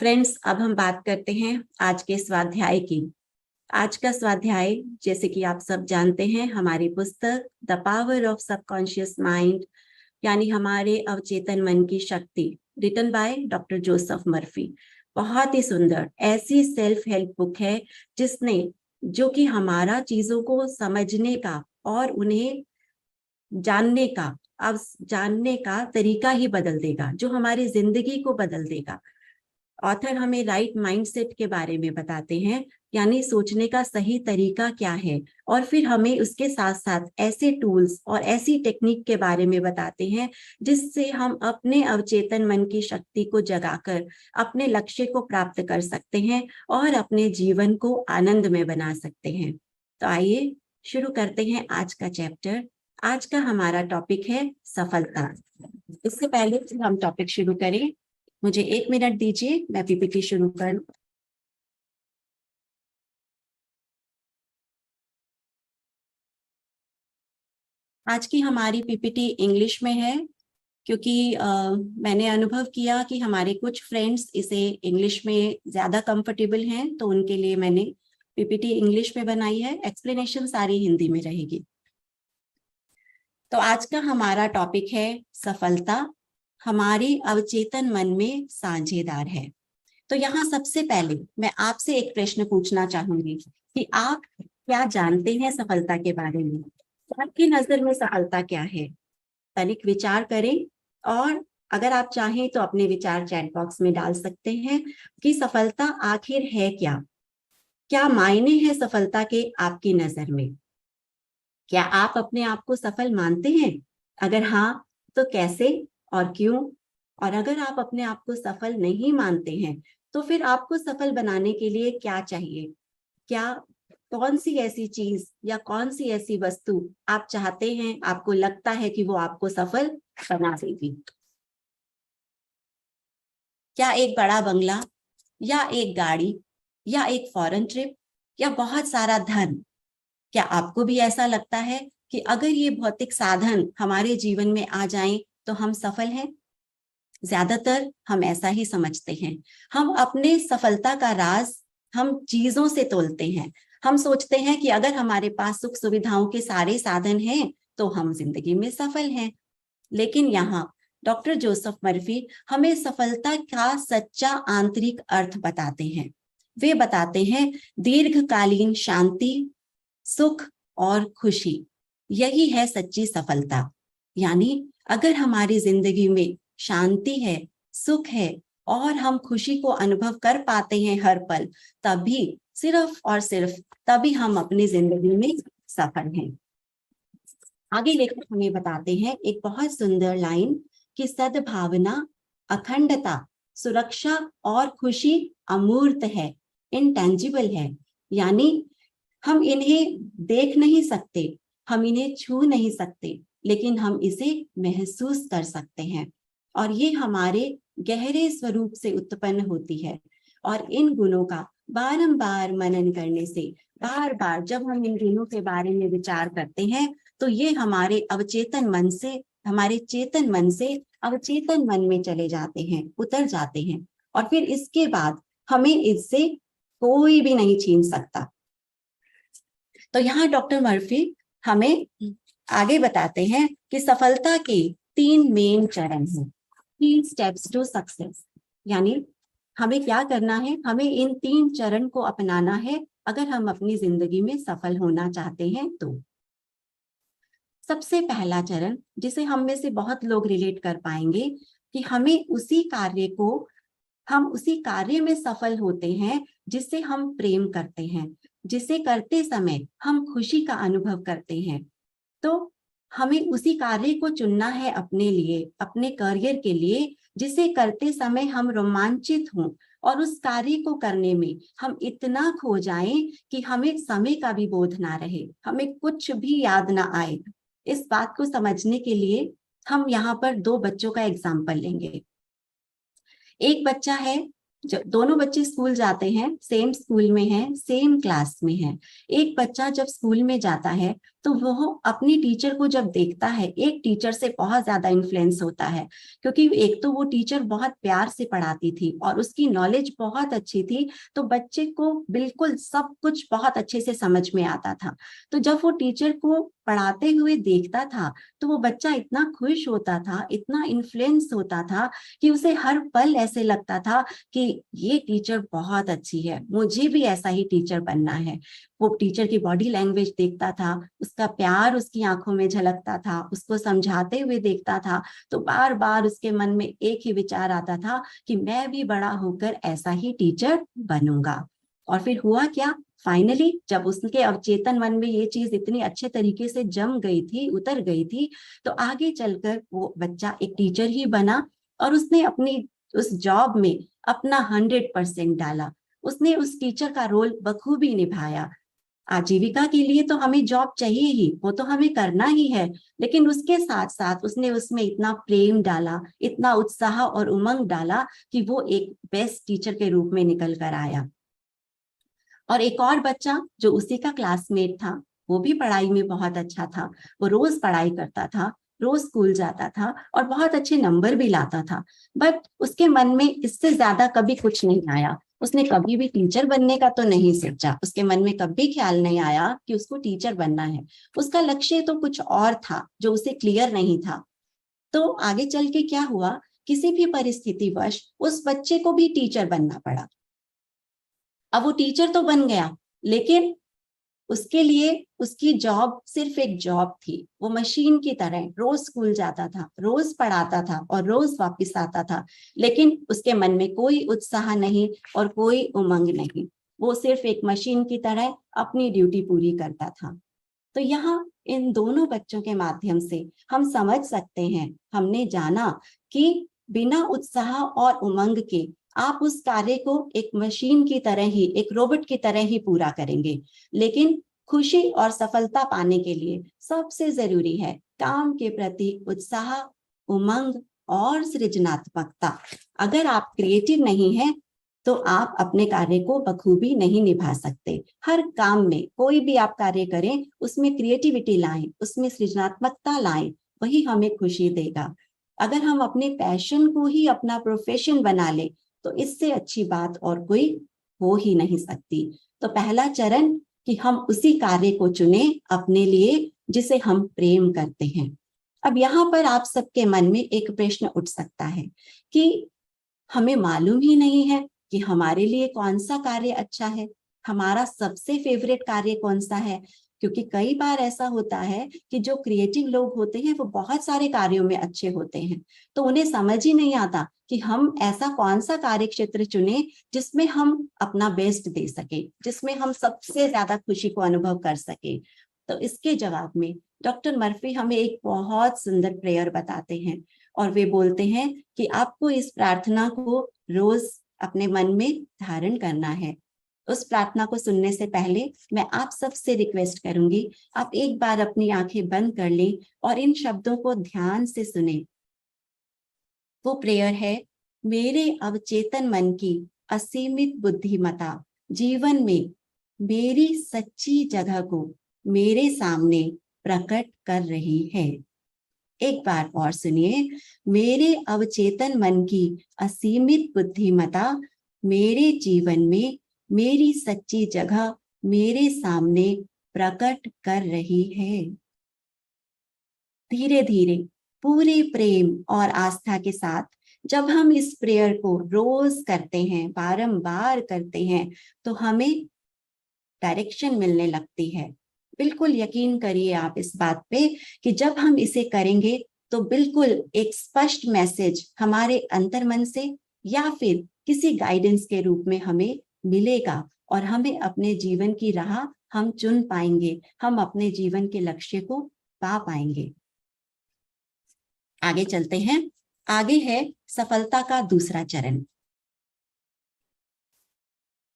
Friends, अब हम बात करते हैं आज के स्वाध्याय की। आज का स्वाध्याय, जैसे कि आप सब जानते हैं, हमारी पुस्तक the power of subconscious mind यानी हमारे अवचेतन मन की शक्ति, written by doctor Joseph Murphy. बहुत ही सुंदर ऐसी सेल्फ हेल्प बुक है जो कि हमारा चीजों को समझने का और उन्हें जानने का, अब जानने का तरीका ही बदल देगा, जो हमारी जिंदगी को बदल देगा। ऑथर हमें राइट माइंडसेट के बारे में बताते हैं, यानी सोचने का सही तरीका क्या है, और फिर हमें उसके साथ साथ ऐसे टूल्स और ऐसी टेक्निक के बारे में बताते हैं जिससे हम अपने अवचेतन मन की शक्ति को जगाकर अपने लक्ष्य को प्राप्त कर सकते हैं और अपने जीवन को आनंद में बना सकते हैं। तो आइए शुरू करते हैं आज का चैप्टर। आज का हमारा टॉपिक है सफलता। इससे पहले कि हम टॉपिक शुरू करें, मुझे 1 मिनट दीजिए, मैं पीपीटी शुरू कर लूं। आज की हमारी पीपीटी इंग्लिश में है, क्योंकि मैंने अनुभव किया कि हमारे कुछ फ्रेंड्स इसे इंग्लिश में ज्यादा कंफर्टेबल हैं, तो उनके लिए मैंने पीपीटी इंग्लिश में बनाई है। एक्सप्लेनेशन सारी हिंदी में रहेगी। तो आज का हमारा टॉपिक है सफलता हमारे अवचेतन मन में साझेदार है। तो यहाँ सबसे पहले मैं आपसे एक प्रश्न पूछना चाहूंगी कि आप क्या जानते हैं सफलता के बारे में? आपकी नजर में सफलता क्या है? तनिक विचार करें, और अगर आप चाहें तो अपने विचार चैट बॉक्स में डाल सकते हैं कि सफलता आखिर है क्या? क्या मायने हैं सफलता के आपकी नजर में? क्या आप अपने आप को सफल मानते हैं? अगर हाँ, तो कैसे और क्यों? और अगर आप अपने आप को सफल नहीं मानते हैं, तो फिर आपको सफल बनाने के लिए क्या चाहिए? क्या कौन सी ऐसी चीज या कौन सी ऐसी वस्तु आप चाहते हैं, आपको लगता है कि वो आपको सफल बना देगी? क्या एक बड़ा बंगला, या एक गाड़ी, या एक फॉरेन ट्रिप, या बहुत सारा धन? क्या आपको भी ऐसा लगता है कि अगर ये भौतिक साधन हमारे जीवन में आ जाएं तो हम सफल हैं? ज्यादातर हम ऐसा ही समझते हैं। हम अपने सफलता का राज हम चीजों से तोलते हैं। हम सोचते हैं कि अगर हमारे पास सुख सुविधाओं के सारे साधन हैं तो हम जिंदगी में सफल हैं। लेकिन यहाँ डॉक्टर जोसेफ मर्फी हमें सफलता का सच्चा आंतरिक अर्थ बताते हैं। वे बताते हैं दीर्घकालीन शांति, सुख और खुशी, यही है सच्ची सफलता। यानी अगर हमारी जिंदगी में शांति है, सुख है और हम खुशी को अनुभव कर पाते हैं हर पल, तभी, सिर्फ और सिर्फ तभी हम अपनी जिंदगी में सफल हैं। आगे लेखक हमें बताते हैं एक बहुत सुंदर लाइन कि सद्भावना, अखंडता, सुरक्षा और खुशी अमूर्त है, इंटेंजिबल है। यानी हम इन्हें देख नहीं सकते, हम इन्हें छू नहीं सकते, लेकिन हम इसे महसूस कर सकते हैं, और ये हमारे गहरे स्वरूप से उत्पन्न होती है। और इन गुणों का बारंबार मनन करने से, बार बार जब हम इन गुणों के बारे में विचार करते हैं, तो ये हमारे अवचेतन मन से, हमारे चेतन मन से अवचेतन मन में चले जाते हैं, उतर जाते हैं, और फिर इसके बाद हमें इससे कोई भी नहीं छीन सकता। तो यहाँ डॉक्टर मर्फी हमें आगे बताते हैं कि सफलता के 3 मेन चरण हैं, 3 स्टेप्स टू सक्सेस। यानी हमें क्या करना है? हमें इन 3 चरण को अपनाना है अगर हम अपनी जिंदगी में सफल होना चाहते हैं तो। सबसे पहला चरण, जिसे हम में से बहुत लोग रिलेट कर पाएंगे, कि हम उसी कार्य में सफल होते हैं जिसे हम प्रेम करते हैं, जिसे करते समय हम खुशी का अनुभव करते हैं। तो हमें उसी कार्य को चुनना है अपने लिए, अपने करियर के लिए, जिसे करते समय हम रोमांचित हों और उस कार्य को करने में हम इतना खो जाएं कि हमें समय का भी बोध ना रहे, हमें कुछ भी याद ना आए। इस बात को समझने के लिए हम यहाँ पर 2 बच्चों का एग्जाम्पल लेंगे। एक बच्चा है, दोनों बच्चे स्कूल जाते हैं, सेम स्कूल में हैं, सेम क्लास में हैं। एक बच्चा जब स्कूल में जाता है तो वो अपनी टीचर को जब देखता है, एक टीचर से बहुत ज्यादा इन्फ्लुएंस होता है, क्योंकि एक तो वो टीचर बहुत प्यार से पढ़ाती थी और उसकी नॉलेज बहुत अच्छी थी, तो बच्चे को बिल्कुल सब कुछ बहुत अच्छे से समझ में आता था। तो जब वो टीचर को पढ़ाते हुए देखता था तो वो बच्चा इतना खुश होता था, इतना इन्फ्लुएंस होता था कि उसे हर पल ऐसे लगता था कि ये टीचर बहुत अच्छी है, मुझे भी ऐसा ही टीचर बनना है। वो टीचर की बॉडी लैंग्वेज देखता था, उसका प्यार उसकी आंखों में झलकता था, उसको समझाते हुए देखता था, तो बार बार उसके मन में एक ही विचार आता था कि मैं भी बड़ा होकर ऐसा ही टीचर बनूंगा। और फिर हुआ क्या, फाइनली जब उसके अवचेतन मन में ये चीज इतनी अच्छे तरीके से जम गई थी, उतर गई थी, तो आगे चलकर वो बच्चा एक टीचर ही बना और उसने अपनी उस जॉब में अपना 100% डाला। उसने उस टीचर का रोल बखूबी निभाया। आजीविका के लिए तो हमें जॉब चाहिए ही, वो तो हमें करना ही है, लेकिन उसके साथ साथ उसने उसमें इतना प्रेम डाला, इतना उत्साह और उमंग डाला कि वो एक बेस्ट टीचर के रूप में निकल कर आया। और एक और बच्चा जो उसी का क्लासमेट था, वो भी पढ़ाई में बहुत अच्छा था, वो रोज पढ़ाई करता था, रोज स्कूल जाता था और बहुत अच्छे नंबर भी लाता था, बट उसके मन में इससे ज्यादा कभी कुछ नहीं आया। उसने कभी भी टीचर बनने का तो नहीं सोचा, उसके मन में कभी ख्याल नहीं आया कि उसको टीचर बनना है। उसका लक्ष्य तो कुछ और था जो उसे क्लियर नहीं था। तो आगे चल के क्या हुआ, किसी भी परिस्थितिवश उस बच्चे को भी टीचर बनना पड़ा। अब वो टीचर तो बन गया, लेकिन उसके लिए उसकी जॉब सिर्फ एक जॉब थी। वो मशीन की तरह रोज स्कूल जाता था, रोज पढ़ाता था और रोज वापस आता था, लेकिन उसके मन में कोई उत्साह नहीं और कोई उमंग नहीं। वो सिर्फ एक मशीन की तरह अपनी ड्यूटी पूरी करता था। तो यहाँ इन दोनों बच्चों के माध्यम से हम समझ सकते हैं, हमने जाना कि बिना उत्साह और उमंग के आप उस कार्य को एक मशीन की तरह ही, एक रोबोट की तरह ही पूरा करेंगे, लेकिन खुशी और सफलता पाने के लिए सबसे जरूरी है काम के प्रति उत्साह, उमंग और सृजनात्मकता। अगर आप क्रिएटिव नहीं हैं तो आप अपने कार्य को बखूबी नहीं निभा सकते। हर काम में कोई भी आप कार्य करें, उसमें क्रिएटिविटी लाएं, उसमें सृजनात्मकता लाएं, वही हमें खुशी देगा। अगर हम अपने पैशन को ही अपना प्रोफेशन बना ले तो इससे अच्छी बात और कोई हो ही नहीं सकती। तो पहला चरण कि हम उसी कार्य को चुने अपने लिए जिसे हम प्रेम करते हैं। अब यहाँ पर आप सबके मन में एक प्रश्न उठ सकता है कि हमें मालूम ही नहीं है कि हमारे लिए कौन सा कार्य अच्छा है, हमारा सबसे फेवरेट कार्य कौन सा है। क्योंकि कई बार ऐसा होता है कि जो क्रिएटिव लोग होते हैं वो बहुत सारे कार्यों में अच्छे होते हैं, तो उन्हें समझ ही नहीं आता कि हम ऐसा कौन सा कार्य क्षेत्र चुने जिसमें हम अपना बेस्ट दे सके, जिसमें हम सबसे ज्यादा खुशी को अनुभव कर सके। तो इसके जवाब में डॉक्टर मर्फी हमें एक बहुत सुंदर प्रेयर बताते हैं और वे बोलते हैं कि आपको इस प्रार्थना को रोज अपने मन में धारण करना है। उस प्रार्थना को सुनने से पहले मैं आप सबसे रिक्वेस्ट करूंगी, आप एक बार अपनी आंखें बंद कर लें और इन शब्दों को ध्यान से सुने। वो प्रेयर है, मेरे अवचेतन मन की असीमित बुद्धिमत्ता जीवन में मेरी सच्ची जगह को मेरे सामने प्रकट कर रही है। एक बार और सुनिए, मेरे अवचेतन मन की असीमित बुद्धिमत्ता मेरे जीवन में मेरी सच्ची जगह मेरे सामने प्रकट कर रही है। धीरे धीरे पूरे प्रेम और आस्था के साथ जब हम इस प्रेयर को रोज करते हैं, बारंबार करते हैं, तो हमें डायरेक्शन मिलने लगती है। बिल्कुल यकीन करिए आप इस बात पे कि जब हम इसे करेंगे तो बिल्कुल एक स्पष्ट मैसेज हमारे अंतर्मन से या फिर किसी गाइडेंस के रूप में हमें मिलेगा और हमें अपने जीवन की राह हम चुन पाएंगे, हम अपने जीवन के लक्ष्य को पा पाएंगे। आगे चलते हैं। आगे है सफलता का दूसरा चरण।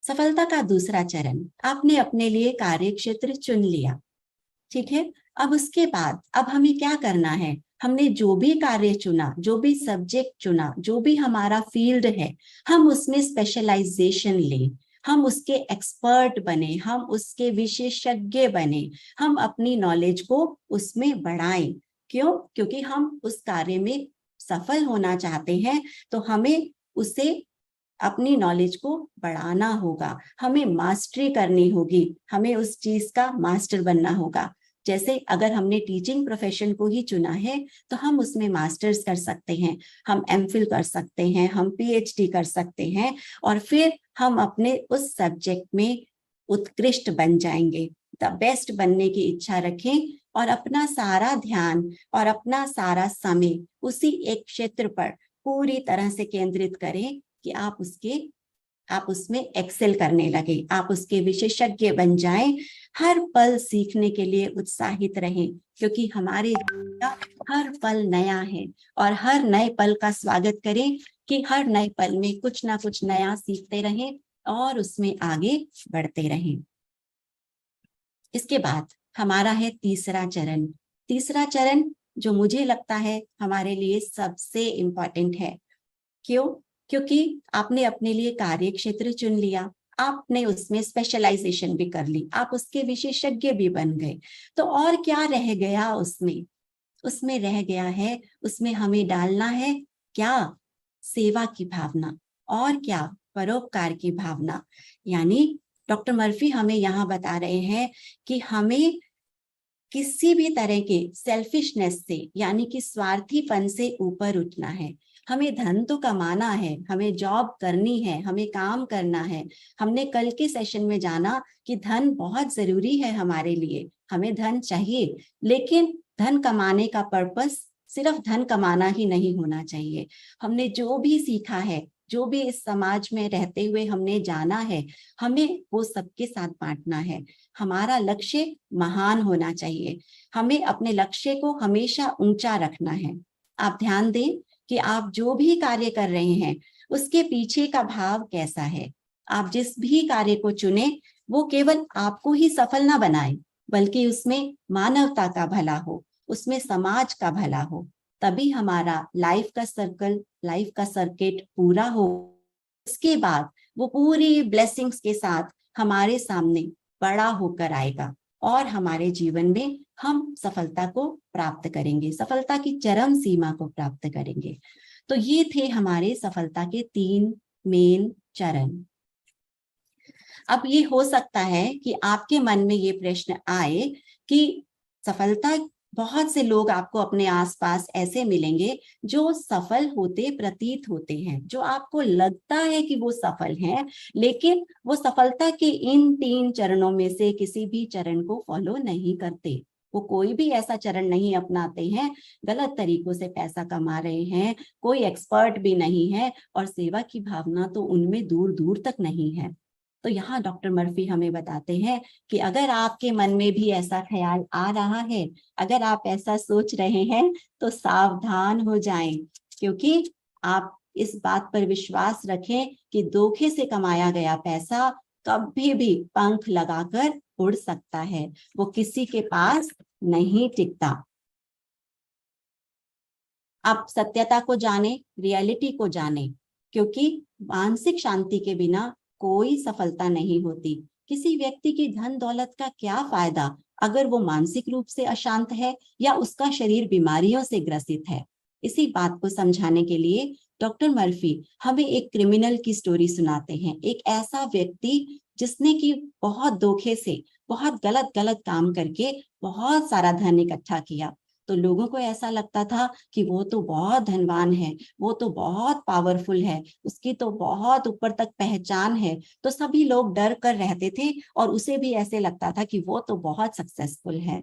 सफलता का दूसरा चरण, आपने अपने लिए कार्य क्षेत्र चुन लिया, ठीक है। अब उसके बाद अब हमें क्या करना है, हमने जो भी कार्य चुना, जो भी सब्जेक्ट चुना, जो भी हमारा फील्ड है, हम उसमें स्पेशलाइजेशन लें, हम उसके एक्सपर्ट बने, हम उसके विशेषज्ञ बने, हम अपनी नॉलेज को उसमें बढ़ाएं। क्यों? क्योंकि हम उस कार्य में सफल होना चाहते हैं, तो हमें उसे अपनी नॉलेज को बढ़ाना होगा, हमें मास्टरी करनी होगी, हमें उस चीज का मास्टर बनना होगा। जैसे अगर हमने टीचिंग प्रोफेशन को ही चुना है तो हम उसमें मास्टर्स कर सकते हैं, हम एमफिल कर सकते हैं, हम पीएचडी कर सकते हैं, और फिर हम अपने उस सब्जेक्ट में उत्कृष्ट बन जाएंगे। द बेस्ट बनने की इच्छा रखें और अपना सारा ध्यान और अपना सारा समय उसी एक क्षेत्र पर पूरी तरह से केंद्रित करें कि आप उसमें एक्सेल करने लगे, आप उसके विशेषज्ञ बन जाएं। हर पल सीखने के लिए उत्साहित रहें, क्योंकि हमारे जीवन का हर पल नया है, और हर नए पल का स्वागत करें कि हर नए पल में कुछ ना कुछ नया सीखते रहें और उसमें आगे बढ़ते रहें। इसके बाद हमारा है तीसरा चरण। तीसरा चरण जो मुझे लगता है हमारे लिए सबसे इम्पोर्टेंट है। क्यों? क्योंकि आपने अपने लिए कार्य क्षेत्र चुन लिया, आपने उसमें स्पेशलाइजेशन भी कर ली, आप उसके विशेषज्ञ भी बन गए, तो और क्या रह गया उसमें? उसमें रह गया है, उसमें हमें डालना है क्या? सेवा की भावना, और क्या? परोपकार की भावना। यानी डॉक्टर मर्फी हमें यहाँ बता रहे हैं कि हमें किसी भी तरह के सेल्फिशनेस से, यानी कि स्वार्थीपन से ऊपर उठना है। हमें धन तो कमाना है, हमें जॉब करनी है, हमें काम करना है। हमने कल के सेशन में जाना कि धन बहुत जरूरी है हमारे लिए, हमें धन चाहिए, लेकिन धन कमाने का पर्पस सिर्फ धन कमाना ही नहीं होना चाहिए। हमने जो भी सीखा है, जो भी इस समाज में रहते हुए हमने जाना है, हमें वो सबके साथ बांटना है। हमारा लक्ष्य महान होना चाहिए, हमें अपने लक्ष्य को हमेशा ऊंचा रखना है। आप ध्यान दें कि आप जो भी कार्य कर रहे हैं उसके पीछे का भाव कैसा है। आप जिस भी कार्य को चुने वो केवल आपको ही सफल ना बनाए, बल्कि उसमें मानवता का भला हो, उसमें समाज का भला हो, तभी हमारा लाइफ का सर्कल, लाइफ का सर्किट पूरा हो। उसके बाद वो पूरी ब्लेसिंग्स के साथ हमारे सामने बड़ा होकर आएगा, और हमारे जीवन में हम सफलता को प्राप्त करेंगे, सफलता की चरम सीमा को प्राप्त करेंगे। तो ये थे हमारे सफलता के 3 मेन चरण। अब ये हो सकता है कि आपके मन में ये प्रश्न आए कि सफलता, बहुत से लोग आपको अपने आसपास ऐसे मिलेंगे जो सफल होते प्रतीत होते हैं, जो आपको लगता है कि वो सफल हैं, लेकिन वो सफलता के इन 3 चरणों में से किसी भी चरण को फॉलो नहीं करते। वो कोई भी ऐसा चरण नहीं अपनाते हैं, गलत तरीकों से पैसा कमा रहे हैं, कोई एक्सपर्ट भी नहीं है, और सेवा की भावना तो उनमें दूर दूर तक नहीं है। तो यहाँ डॉक्टर मर्फी हमें बताते हैं कि अगर आपके मन में भी ऐसा ख्याल आ रहा है, अगर आप ऐसा सोच रहे हैं, तो सावधान हो जाएं, क्योंकि आप इस बात पर विश्वास रखें कि धोखे से कमाया गया पैसा कभी भी पंख लगाकर उड़ सकता है, वो किसी के पास नहीं टिकता। आप सत्यता को जाने, रियलिटी को जाने, क्योंकि मानसिक शांति के बिना कोई सफलता नहीं होती। किसी व्यक्ति की धन दौलत का क्या फायदा अगर वो मानसिक रूप से अशांत है या उसका शरीर बीमारियों से ग्रसित है। इसी बात को समझाने के लिए डॉक्टर मर्फी हमें एक क्रिमिनल की स्टोरी सुनाते हैं। एक ऐसा व्यक्ति जिसने की बहुत धोखे से, बहुत गलत गलत काम करके बहुत सारा धन इकट्ठा किया। तो लोगों को ऐसा लगता था कि वो तो बहुत धनवान है, वो तो बहुत पावरफुल है, उसकी तो बहुत ऊपर तक पहचान है। तो सभी लोग डर कर रहते थे, और उसे भी ऐसे लगता था कि वो तो बहुत सक्सेसफुल है।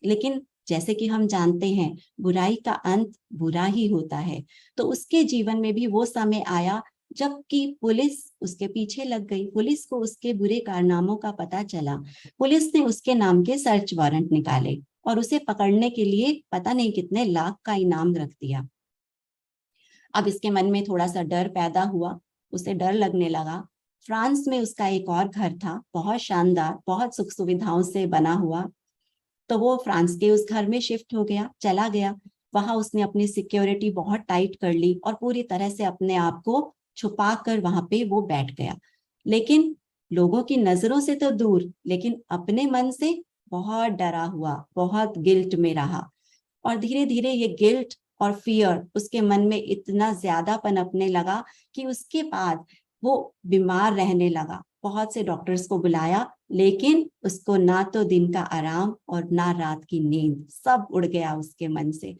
लेकिन जैसे कि हम जानते हैं, बुराई का अंत बुरा ही होता है। तो उसके जीवन में भी वो समय आया जबकि पुलिस उसके पीछे लग गई, पुलिस को उसके बुरे कारनामों का पता चला, पुलिस ने उसके नाम के सर्च वारंट निकाले और उसे पकड़ने के लिए पता नहीं कितने लाख का इनाम रख दिया। अब इसके मन में थोड़ा सा डर पैदा हुआ, उसे डर लगने लगा। फ्रांस में उसका एक और घर था, बहुत शानदार, बहुत सुख सुविधाओं से बना हुआ। तो वो फ्रांस के उस घर में शिफ्ट हो गया, चला गया। वहां उसने अपनी सिक्योरिटी बहुत टाइट कर ली और पूरी तरह से अपने आप को छुपा कर वहां पे वो बैठ गया। लेकिन लोगों की नजरों से तो दूर, लेकिन अपने मन से बहुत डरा हुआ, बहुत गिल्ट में रहा। और धीरे धीरे ये गिल्ट और फियर उसके मन में इतना ज्यादा पनपने लगा कि उसके बाद वो बीमार रहने लगा। बहुत से डॉक्टर्स को बुलाया, लेकिन उसको ना तो दिन का आराम और ना रात की नींद, सब उड़ गया उसके मन से।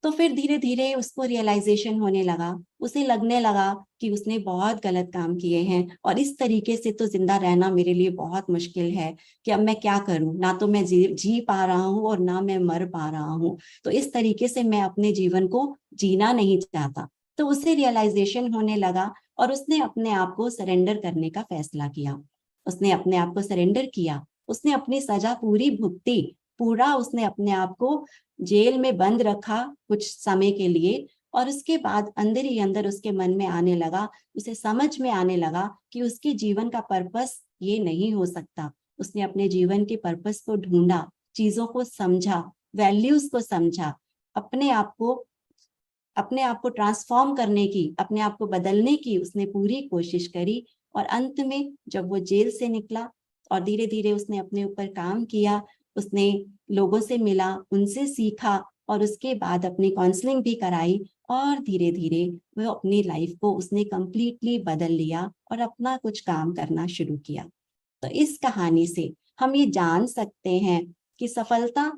तो फिर धीरे धीरे उसको रियलाइजेशन होने लगा, उसे लगने लगा कि उसने बहुत गलत काम किए हैं और इस तरीके से तो जिंदा रहना मेरे लिए बहुत मुश्किल है कि अब मैं क्या करूं, ना तो मैं जी पा रहा हूं और ना मैं मर पा रहा हूं। तो इस तरीके से मैं अपने जीवन को जीना नहीं चाहता। तो उसे रियलाइजेशन होने लगा और उसने अपने आप को सरेंडर करने का फैसला किया। उसने अपने आप को सरेंडर किया, उसने अपनी सजा पूरी भुगती, पूरा उसने अपने आप को जेल में बंद रखा कुछ समय के लिए। और उसके बाद अंदर ही अंदर उसके मन में आने लगा, उसे समझ में आने लगा कि उसके जीवन का पर्पस ये नहीं हो सकता। उसने अपने जीवन के पर्पस को ढूंढा, चीजों को समझा, वैल्यूज को समझा, अपने आप को अपने आप को ट्रांसफॉर्म करने की, अपने आप को बदलने की उसने पूरी कोशिश करी। और अंत में जब वो जेल से निकला और धीरे धीरे उसने अपने ऊपर काम किया, उसने लोगों से मिला, उनसे सीखा और उसके बाद अपनी काउंसलिंग भी कराई और धीरे धीरे वो अपनी लाइफ को उसने कंप्लीटली बदल लिया और अपना कुछ काम करना शुरू किया। तो इस कहानी से हम ये जान सकते हैं कि सफलता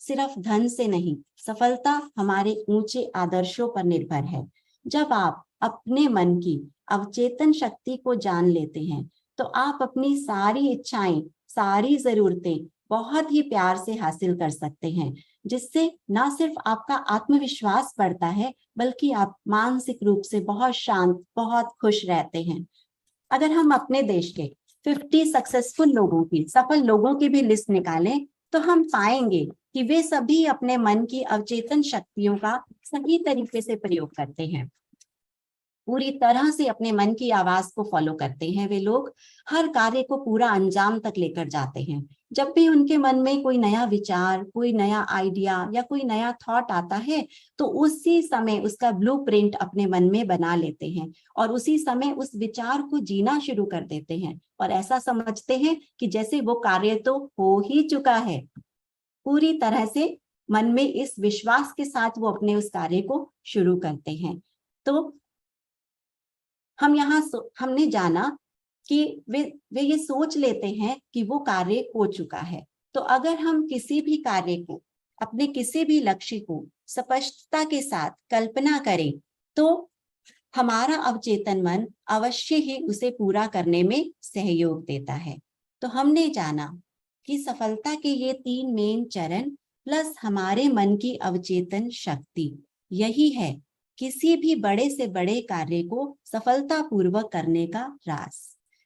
सिर्फ धन से नहीं, सफलता हमारे ऊंचे आदर्शों पर निर्भर है। जब आप अपने मन की अवचेतन शक्ति को जान लेते हैं, तो आप अपनी सारी इच्छाएं, सारी जरूरतें बहुत ही प्यार से हासिल कर सकते हैं, जिससे ना सिर्फ आपका आत्मविश्वास बढ़ता है, बल्कि आप मानसिक रूप से बहुत शांत, बहुत खुश रहते हैं। अगर हम अपने देश के 50 सक्सेसफुल लोगों की, सफल लोगों की भी लिस्ट निकालें, तो हम पाएंगे कि वे सभी अपने मन की अवचेतन शक्तियों का सही तरीके से प्रयोग करते हैं, पूरी तरह से अपने मन की आवाज को फॉलो करते हैं। वे लोग हर कार्य को पूरा अंजाम तक लेकर जाते हैं। जब भी उनके मन में कोई नया विचार, कोई नया आइडिया या कोई नया थॉट आता है, तो उसी समय उसका ब्लूप्रिंट अपने मन में बना लेते हैं और उसी समय उस विचार को जीना शुरू कर देते हैं और ऐसा समझते हैं कि जैसे वो कार्य तो हो ही चुका है। पूरी तरह से मन में इस विश्वास के साथ वो अपने उस कार्य को शुरू करते हैं। तो हमने जाना कि वे ये सोच लेते हैं कि वो कार्य हो चुका है। तो अगर हम किसी भी कार्य को, अपने किसी भी लक्ष्य को स्पष्टता के साथ कल्पना करें, तो हमारा अवचेतन मन अवश्य ही उसे पूरा करने में सहयोग देता है। तो हमने जाना कि सफलता के ये 3 मेन चरण प्लस हमारे मन की अवचेतन शक्ति, यही है किसी भी बड़े से बड़े कार्य को सफलतापूर्वक करने का राज।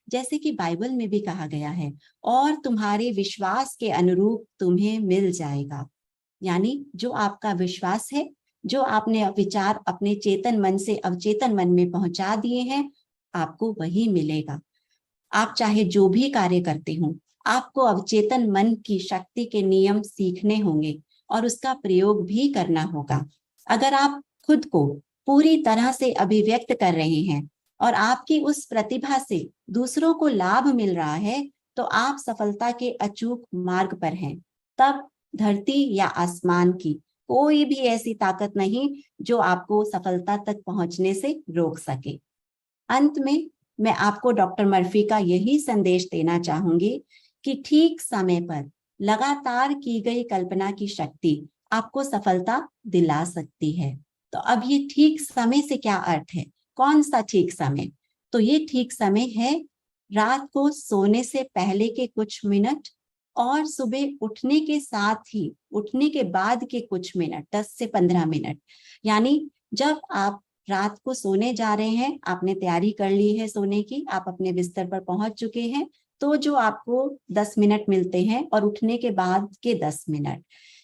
जैसे कि बाइबल में भी कहा गया है, और तुम्हारे विश्वास के अनुरूप तुम्हें मिल जाएगा। यानी जो आपका विश्वास है, जो आपने विचार अपने चेतन मन से अवचेतन मन में पहुंचा दिए हैं, आपको वही मिलेगा। आप चाहे जो भी कार्य करते हो, आपको अवचेतन मन की शक्ति के नियम सीखने होंगे और उसका प्रयोग भी करना होगा। अगर आप खुद को पूरी तरह से अभिव्यक्त कर रहे हैं और आपकी उस प्रतिभा से दूसरों को लाभ मिल रहा है, तो आप सफलता के अचूक मार्ग पर हैं। तब धरती या आसमान की कोई भी ऐसी ताकत नहीं जो आपको सफलता तक पहुंचने से रोक सके। अंत में मैं आपको डॉक्टर मर्फी का यही संदेश देना चाहूंगी कि ठीक समय पर लगातार की गई कल्पना की शक्ति आपको सफलता दिला सकती है। तो अब ये ठीक समय से क्या अर्थ है? कौन सा ठीक समय? तो ये ठीक समय है रात को सोने से पहले के कुछ मिनट और सुबह उठने के साथ ही, उठने के बाद के कुछ मिनट, 10 से 15 मिनट। यानी जब आप रात को सोने जा रहे हैं, आपने तैयारी कर ली है सोने की, आप अपने बिस्तर पर पहुंच चुके हैं, तो जो आपको 10 मिनट मिलते हैं और उठने के बाद के 10 मिनट,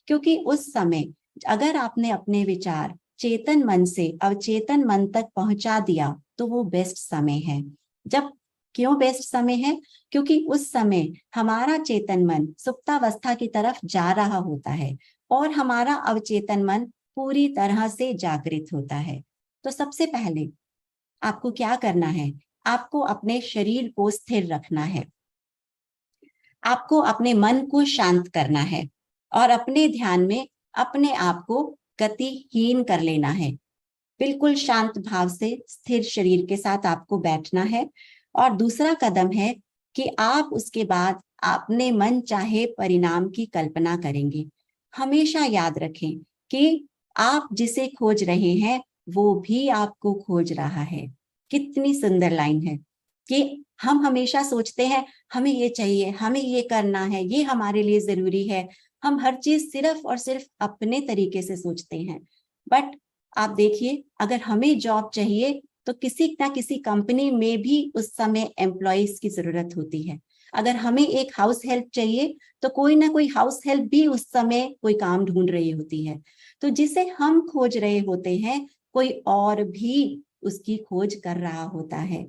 क्योंकि उस समय अगर आपने अपने विचार चेतन मन से अवचेतन मन तक पहुंचा दिया, तो वो बेस्ट समय है। जब क्यों बेस्ट समय है? क्योंकि उस समय हमारा चेतन मन सुप्तावस्था की तरफ जा रहा होता है और हमारा अवचेतन मन पूरी तरह से जागृत होता है। तो सबसे पहले आपको क्या करना है? आपको अपने शरीर को स्थिर रखना है, आपको अपने मन को शांत करना है और अपने ध्यान में अपने आप को गतिहीन कर लेना है। बिल्कुल शांत भाव से स्थिर शरीर के साथ आपको बैठना है। और दूसरा कदम है कि आप उसके बाद अपने मन चाहे परिणाम की कल्पना करेंगे। हमेशा याद रखें कि आप जिसे खोज रहे हैं वो भी आपको खोज रहा है। कितनी सुंदर लाइन है कि हम हमेशा सोचते हैं हमें ये चाहिए, हमें ये करना है, ये हमारे लिए जरूरी है। हम हर चीज सिर्फ और सिर्फ अपने तरीके से सोचते हैं। बट आप देखिए, अगर हमें जॉब चाहिए तो किसी ना किसी कंपनी में भी उस समय एम्प्लॉयज की जरूरत होती है। अगर हमें एक हाउस हेल्प चाहिए तो कोई ना कोई हाउस हेल्प भी उस समय कोई काम ढूंढ रही होती है। तो जिसे हम खोज रहे होते हैं कोई और भी उसकी खोज कर रहा होता है।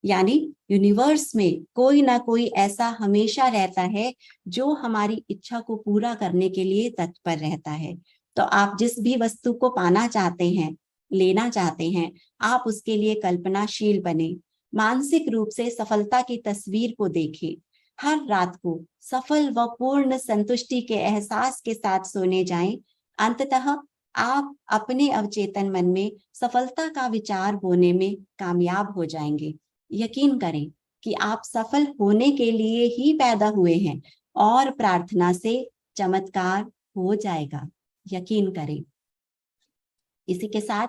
यानी यूनिवर्स में कोई ना कोई ऐसा हमेशा रहता है जो हमारी इच्छा को पूरा करने के लिए तत्पर रहता है। तो आप जिस भी वस्तु को पाना चाहते हैं, लेना चाहते हैं, आप उसके लिए कल्पनाशील बने, मानसिक रूप से सफलता की तस्वीर को देखें, हर रात को सफल व पूर्ण संतुष्टि के एहसास के साथ सोने जाएं। अंततः आप अपने अवचेतन मन में सफलता का विचार बोने में कामयाब हो जाएंगे। यकीन करें कि आप सफल होने के लिए ही पैदा हुए हैं और प्रार्थना से चमत्कार हो जाएगा। यकीन करें। इसी के साथ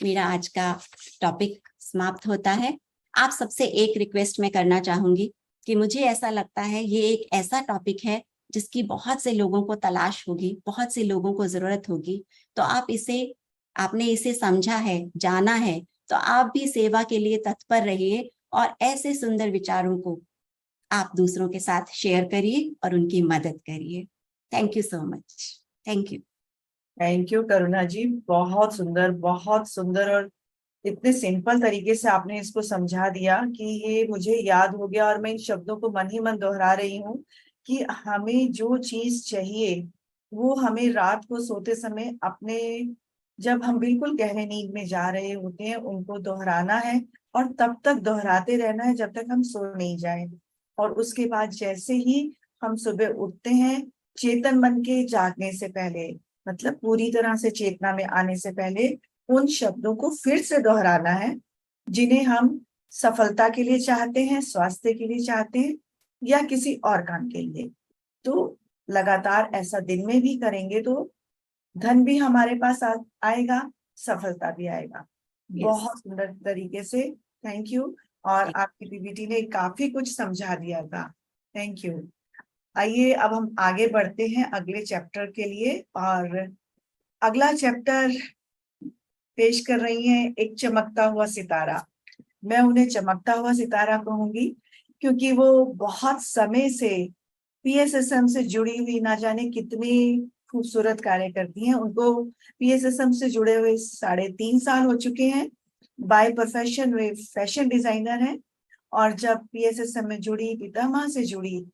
मेरा आज का टॉपिक समाप्त होता है। आप सबसे एक रिक्वेस्ट मैं करना चाहूंगी कि मुझे ऐसा लगता है ये एक ऐसा टॉपिक है जिसकी बहुत से लोगों को तलाश होगी, बहुत से लोगों को जरूरत होगी। तो आपने इसे समझा है, जाना है, तो आप भी सेवा के लिए तत्पर रहिए और ऐसे सुंदर विचारों को आप दूसरों के साथ शेयर करिए और उनकी मदद करिए। Thank you so much. Thank you. Thank you Karuna ji, बहुत सुंदर, बहुत सुंदर। और इतने सिंपल तरीके से आपने इसको समझा दिया कि ये मुझे याद हो गया और मैं इन शब्दों को मन ही मन दोहरा रही हूँ कि हमें जो चीज चाहिए वो हमें रात को सोते समय अपने, जब हम बिल्कुल गहरे नींद में जा रहे होते हैं, उनको दोहराना है और तब तक दोहराते रहना है जब तक हम सो नहीं जाए। और उसके बाद जैसे ही हम सुबह उठते हैं, चेतन मन के जागने से पहले, मतलब पूरी तरह से चेतना में आने से पहले, उन शब्दों को फिर से दोहराना है जिन्हें हम सफलता के लिए चाहते हैं, स्वास्थ्य के लिए चाहते हैं या किसी और काम के लिए। तो लगातार ऐसा दिन में भी करेंगे तो धन भी हमारे पास आएगा, सफलता भी आएगा। बहुत सुंदर तरीके से, थैंक यू। और आपकी पीपीटी ने काफी कुछ समझा दिया था, थैंक यू। आइए अब हम आगे बढ़ते हैं अगले चैप्टर के लिए। और अगला चैप्टर पेश कर रही हैं एक चमकता हुआ सितारा। मैं उन्हें चमकता हुआ सितारा कहूंगी क्योंकि वो बहुत समय से पीएसएसएम से जुड़ी हुई, ना जाने कितनी खूबसूरत कार्य करती हैं। उनको पीएसएसएम से जुड़े हुए 3.5 साल हो चुके हैं। By profession way fashion designer हैं और जब पीएसएसएम में जुड़ी, पितामह से जुड़ी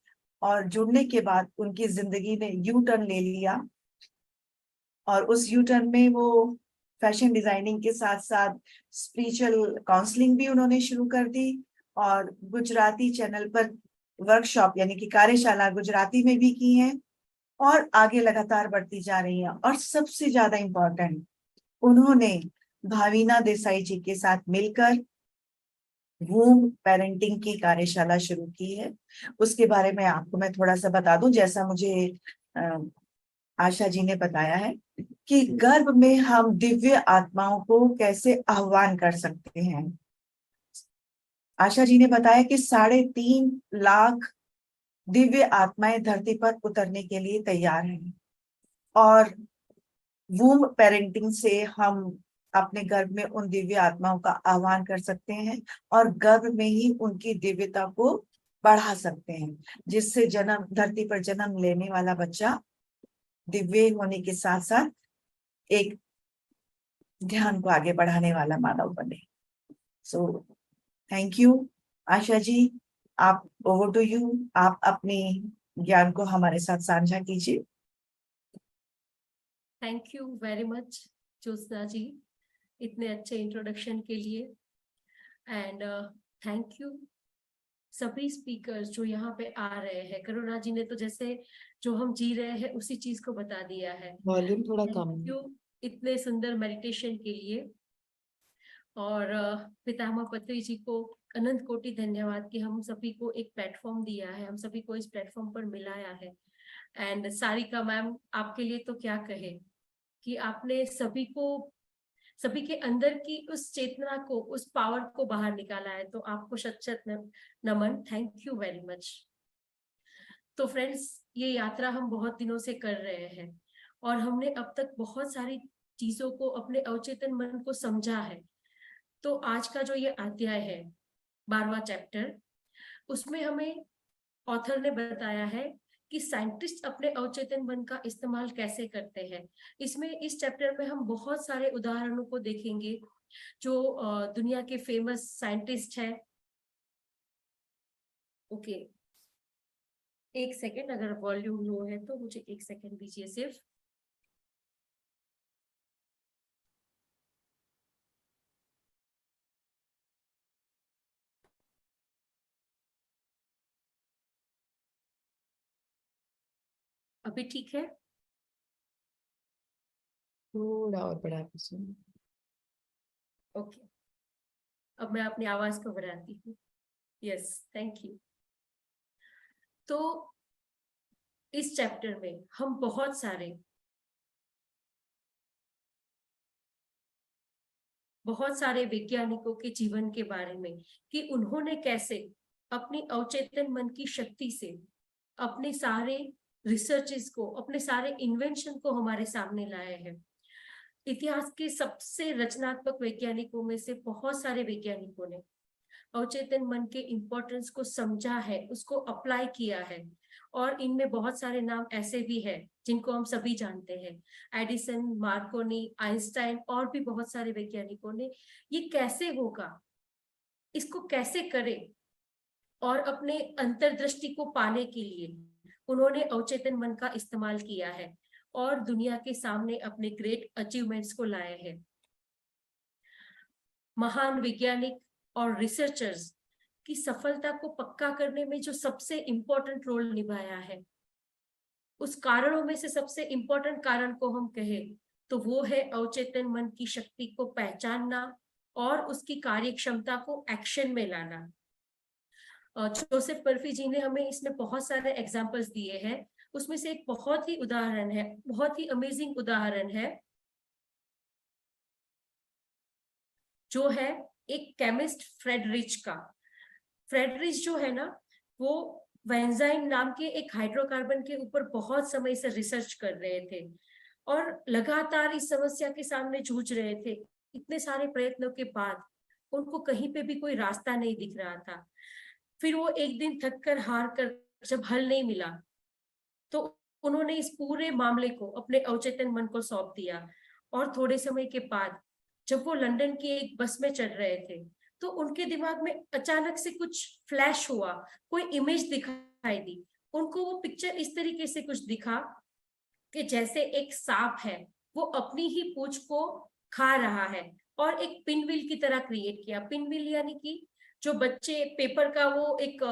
और जुड़ने के बाद उनकी जिंदगी ने यू टर्न ले लिया। और उस यू टर्न में वो फैशन डिजाइनिंग के साथ साथ स्पिरिचुअल काउंसलिंग भी उन्होंने शुरू कर दी और गुजराती चैनल पर वर्कशॉप यानी कि कार्यशाला गुजराती में भी की हैं और आगे लगातार बढ़ती जा रही हैं। और सबसे ज्यादा इम्पोर्टेंट, उन्होंने भावीना देसाई जी के साथ मिलकर वूम पेरेंटिंग की कार्यशाला शुरू की है। उसके बारे में आपको मैं थोड़ा सा बता दूं। जैसा मुझे आशा जी ने बताया है कि गर्भ में हम दिव्य आत्माओं को कैसे आह्वान कर सकते हैं। आशा जी ने बताया कि 3.5 लाख दिव्य आत्माएं धरती पर उतरने के लिए तैयार हैं और वूम पेरेंटिंग से हम अपने गर्भ में उन दिव्य आत्माओं का आह्वान कर सकते हैं और गर्भ में ही उनकी दिव्यता को बढ़ा सकते हैं, जिससे धरती पर जन्म लेने वाला बच्चा दिव्य होने के साथ साथ एक ध्यान को आगे बढ़ाने वाला मानव बने। So thank you Asha ji, आप ओवर टू यू। आप अपने ज्ञान को हमारे साथ साझा कीजिए। Thank you very much Jyotsna ji, इतने अच्छे इंट्रोडक्शन के लिए। एंड थैंक यू सभी स्पीकर्स जो यहाँ पे आ रहे हैं। करुणा जी ने तो जैसे जो हम जी रहे हैं उसी चीज को बता दिया है। वॉल्यूम थोड़ा कम थैंक यू इतने सुंदर मेडिटेशन के लिए। और पितामह पत्री जी को अनंत कोटि धन्यवाद कि हम सभी को एक प्लेटफॉर्म दिया है, हम सभी को इस प्लेटफॉर्म पर मिलाया है। एंड सारिका मैम, आपके लिए तो क्या कहे कि आपने सभी को, सभी के अंदर की उस चेतना को, उस पावर को बाहर निकाला है। तो आपको शत शत नमन, थैंक यू वेरी मच। तो फ्रेंड्स, ये यात्रा हम बहुत दिनों से कर रहे हैं और हमने अब तक बहुत सारी चीजों को, अपने अवचेतन मन को समझा है। तो आज का जो ये अध्याय है, 12वां चैप्टर, उसमें हमें ऑथर ने बताया है कि साइंटिस्ट अपने अवचेतन मन का इस्तेमाल कैसे करते हैं। इसमें इस चैप्टर में हम बहुत सारे उदाहरणों को देखेंगे जो दुनिया के फेमस साइंटिस्ट हैं। ओके, एक सेकेंड, अगर वॉल्यूम लो है तो मुझे एक सेकेंड दीजिए सिर्फ। अभी ठीक है? थोड़ा और बढ़ा के सुनो। ओके, अब मैं अपनी आवाज को बढ़ाती हूँ। Yes, thank you. तो इस चैप्टर में हम बहुत सारे वैज्ञानिकों के जीवन के बारे में, कि उन्होंने कैसे अपनी अवचेतन मन की शक्ति से अपने सारे रिसर्चेस को, अपने सारे इन्वेंशन को हमारे सामने लाए हैं। इतिहास के सबसे रचनात्मक वैज्ञानिकों में से बहुत सारे वैज्ञानिकों ने अवचेतन मन के इम्पोर्टेंस को समझा है, उसको अप्लाई किया है। और इनमें बहुत सारे नाम ऐसे भी हैं जिनको हम सभी जानते हैं, एडिसन, मार्कोनी, आइंस्टाइन और भी बहुत सारे वैज्ञानिकों ने ये कैसे होगा, इसको कैसे करें, और अपने अंतर्दृष्टि को पाने के लिए उन्होंने अवचेतन मन का इस्तेमाल किया है और दुनिया के सामने अपने ग्रेट अचीवमेंट्स को लाए हैं। महान वैज्ञानिक और रिसर्चर्स की सफलता को पक्का करने में जो सबसे इंपॉर्टेंट रोल निभाया है, उस कारणों में से सबसे इंपॉर्टेंट कारण को हम कहें तो वो है अवचेतन मन की शक्ति को पहचानना और उसकी कार्यक्षमता को एक्शन में लाना। जोसेफ पर्फी जी ने हमें इसमें बहुत सारे एग्जाम्पल्स दिए हैं। उसमें से एक बहुत ही उदाहरण है, बहुत ही अमेजिंग उदाहरण है, जो है एक केमिस्ट फ्रेडरिच का। फ्रेडरिच जो है ना, वो वेंजाइम नाम के एक हाइड्रोकार्बन के ऊपर बहुत समय से रिसर्च कर रहे थे और लगातार इस समस्या के सामने जूझ रहे थे। इतने सारे प्रयत्नों के बाद उनको कहीं पे भी कोई रास्ता नहीं दिख रहा था। फिर वो एक दिन थक कर, हार कर, जब हल नहीं मिला तो उन्होंने इस पूरे मामले को अपने अवचेतन मन को सौंप दिया। और थोड़े समय के बाद जब वो लंदन की एक बस में चढ़ रहे थे तो उनके दिमाग में अचानक से कुछ फ्लैश हुआ, कोई इमेज दिखाई दी उनको। वो पिक्चर इस तरीके से कुछ दिखा कि जैसे एक सांप है, वो अपनी ही पूंछ को खा रहा है और एक पिनव्हील की तरह क्रिएट किया। पिनव्हील यानी कि जो बच्चे पेपर का वो एक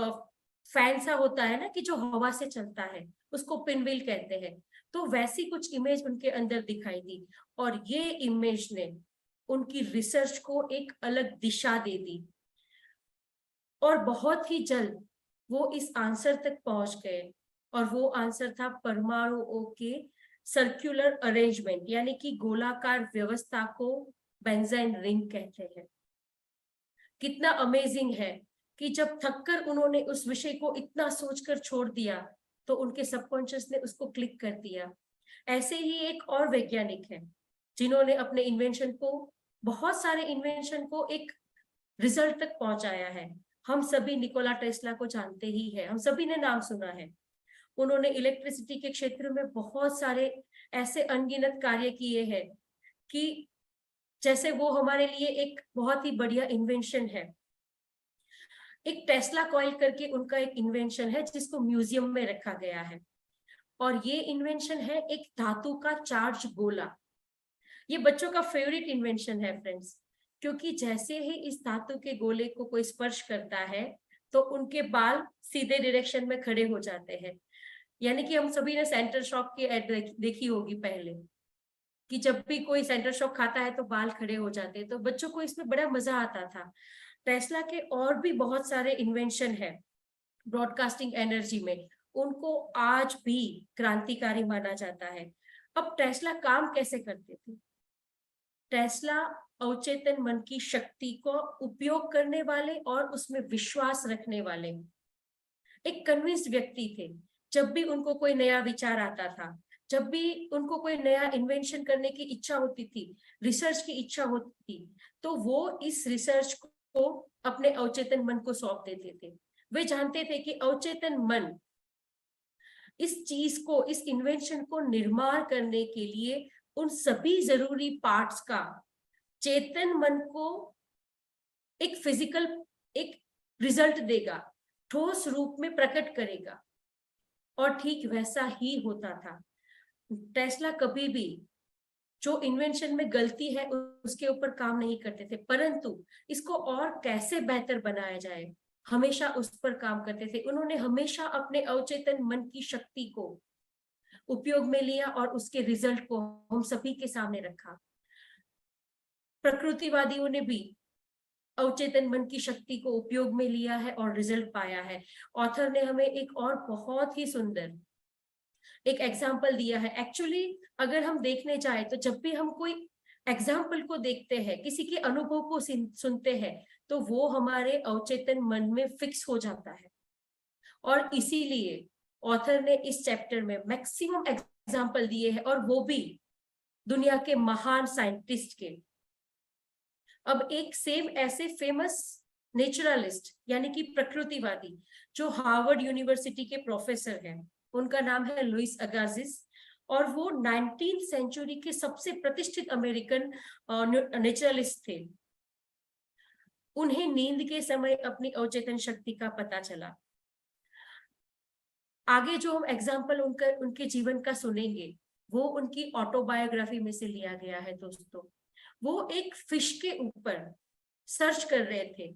फैन सा होता है ना, कि जो हवा से चलता है, उसको पिनव्हील कहते हैं। तो वैसी कुछ इमेज उनके अंदर दिखाई दी और ये इमेज ने उनकी रिसर्च को एक अलग दिशा दे दी और बहुत ही जल्द वो इस आंसर तक पहुंच गए। और वो आंसर था परमाणुओं के सर्कुलर अरेंजमेंट, यानी कि गोलाकार व्यवस्था को बेंजीन रिंग कहते हैं। कितना अमेजिंग है कि जब थककर उन्होंने उस विषय को इतना सोचकर छोड़ दिया तो उनके सबकॉन्शियस ने उसको क्लिक कर दिया। ऐसे ही एक और वैज्ञानिक है जिन्होंने अपने इन्वेंशन को, बहुत सारे इन्वेंशन को एक रिजल्ट तक पहुंचाया है। हम सभी निकोला टेस्ला को जानते ही हैं, हम सभी ने नाम सुना है। उन्होंने इलेक्ट्रिसिटी के क्षेत्र में बहुत सारे ऐसे अनगिनत कार्य किए हैं कि जैसे वो हमारे लिए एक बहुत ही बढ़िया इन्वेंशन है। एक टेस्ला कॉइल करके उनका एक इन्वेंशन है जिसको म्यूजियम में रखा गया है। और ये इन्वेंशन है एक धातु का चार्ज गोला। ये बच्चों का फेवरेट इन्वेंशन है फ्रेंड्स। क्योंकि जैसे ही इस धातु के गोले को कोई स्पर्श करता है तो उनके बाल सीधे डायरेक्शन में खड़े हो जाते हैं। यानी कि हम सभी ने सेंटर शॉक की एड देखी होगी पहले, कि जब भी कोई सेंटर शॉक खाता है तो बाल खड़े हो जाते हैं। तो बच्चों को इसमें बड़ा मजा आता था। टेस्ला के और भी बहुत सारे इन्वेंशन है ब्रॉडकास्टिंग एनर्जी में, उनको आज भी क्रांतिकारी माना जाता है। अब टेस्ला काम कैसे करते थे? टेस्ला अवचेतन मन की शक्ति को उपयोग करने वाले और उसमें विश्वास रखने वाले एक कन्विंस्ड व्यक्ति थे। जब भी उनको कोई नया विचार आता था, जब भी उनको कोई नया इन्वेंशन करने की इच्छा होती थी, रिसर्च की इच्छा होती थी, तो वो इस रिसर्च को अपने अवचेतन मन को सौंप देते थे। वे जानते थे कि अवचेतन मन इस चीज को, इस इन्वेंशन को निर्माण करने के लिए उन सभी जरूरी पार्ट्स का चेतन मन को एक फिजिकल एक रिजल्ट देगा, ठोस रूप में प्रकट करेगा। और ठीक वैसा ही होता था। टेस्ला कभी भी जो इन्वेंशन में गलती है उसके ऊपर काम नहीं करते थे, परंतु इसको और कैसे बेहतर बनाया जाए हमेशा उस पर काम करते थे। उन्होंने हमेशा अपने अवचेतन मन की शक्ति को उपयोग में लिया और उसके रिजल्ट को हम सभी के सामने रखा। प्रकृतिवादियों ने भी अवचेतन मन की शक्ति को उपयोग में लिया है और रिजल्ट पाया है। ऑथर ने हमें एक और बहुत ही सुंदर एक एग्जाम्पल दिया है। एक्चुअली अगर हम देखने जाए तो जब भी हम कोई एग्जाम्पल को देखते हैं, किसी के अनुभव को सुनते हैं, तो वो हमारे अवचेतन मन में फिक्स हो जाता है। और इसीलिए ऑथर ने इस चैप्टर में मैक्सिमम एग्जाम्पल दिए हैं, और वो भी दुनिया के महान साइंटिस्ट के। अब एक सेम ऐसे फेमस नेचुरलिस्ट यानी कि प्रकृतिवादी जो हार्वर्ड यूनिवर्सिटी के प्रोफेसर हैं, उनका नाम है लुइस अगासिस, और वो 19th सेंचुरी के सबसे प्रतिष्ठित अमेरिकन नेचुरलिस्ट थे। उन्हें नींद के समय अपनी अवचेतन शक्ति का पता चला। आगे जो हम एग्जाम्पल उनके जीवन का सुनेंगे वो उनकी ऑटोबायोग्राफी में से लिया गया है। दोस्तों, वो एक फिश के ऊपर सर्च कर रहे थे,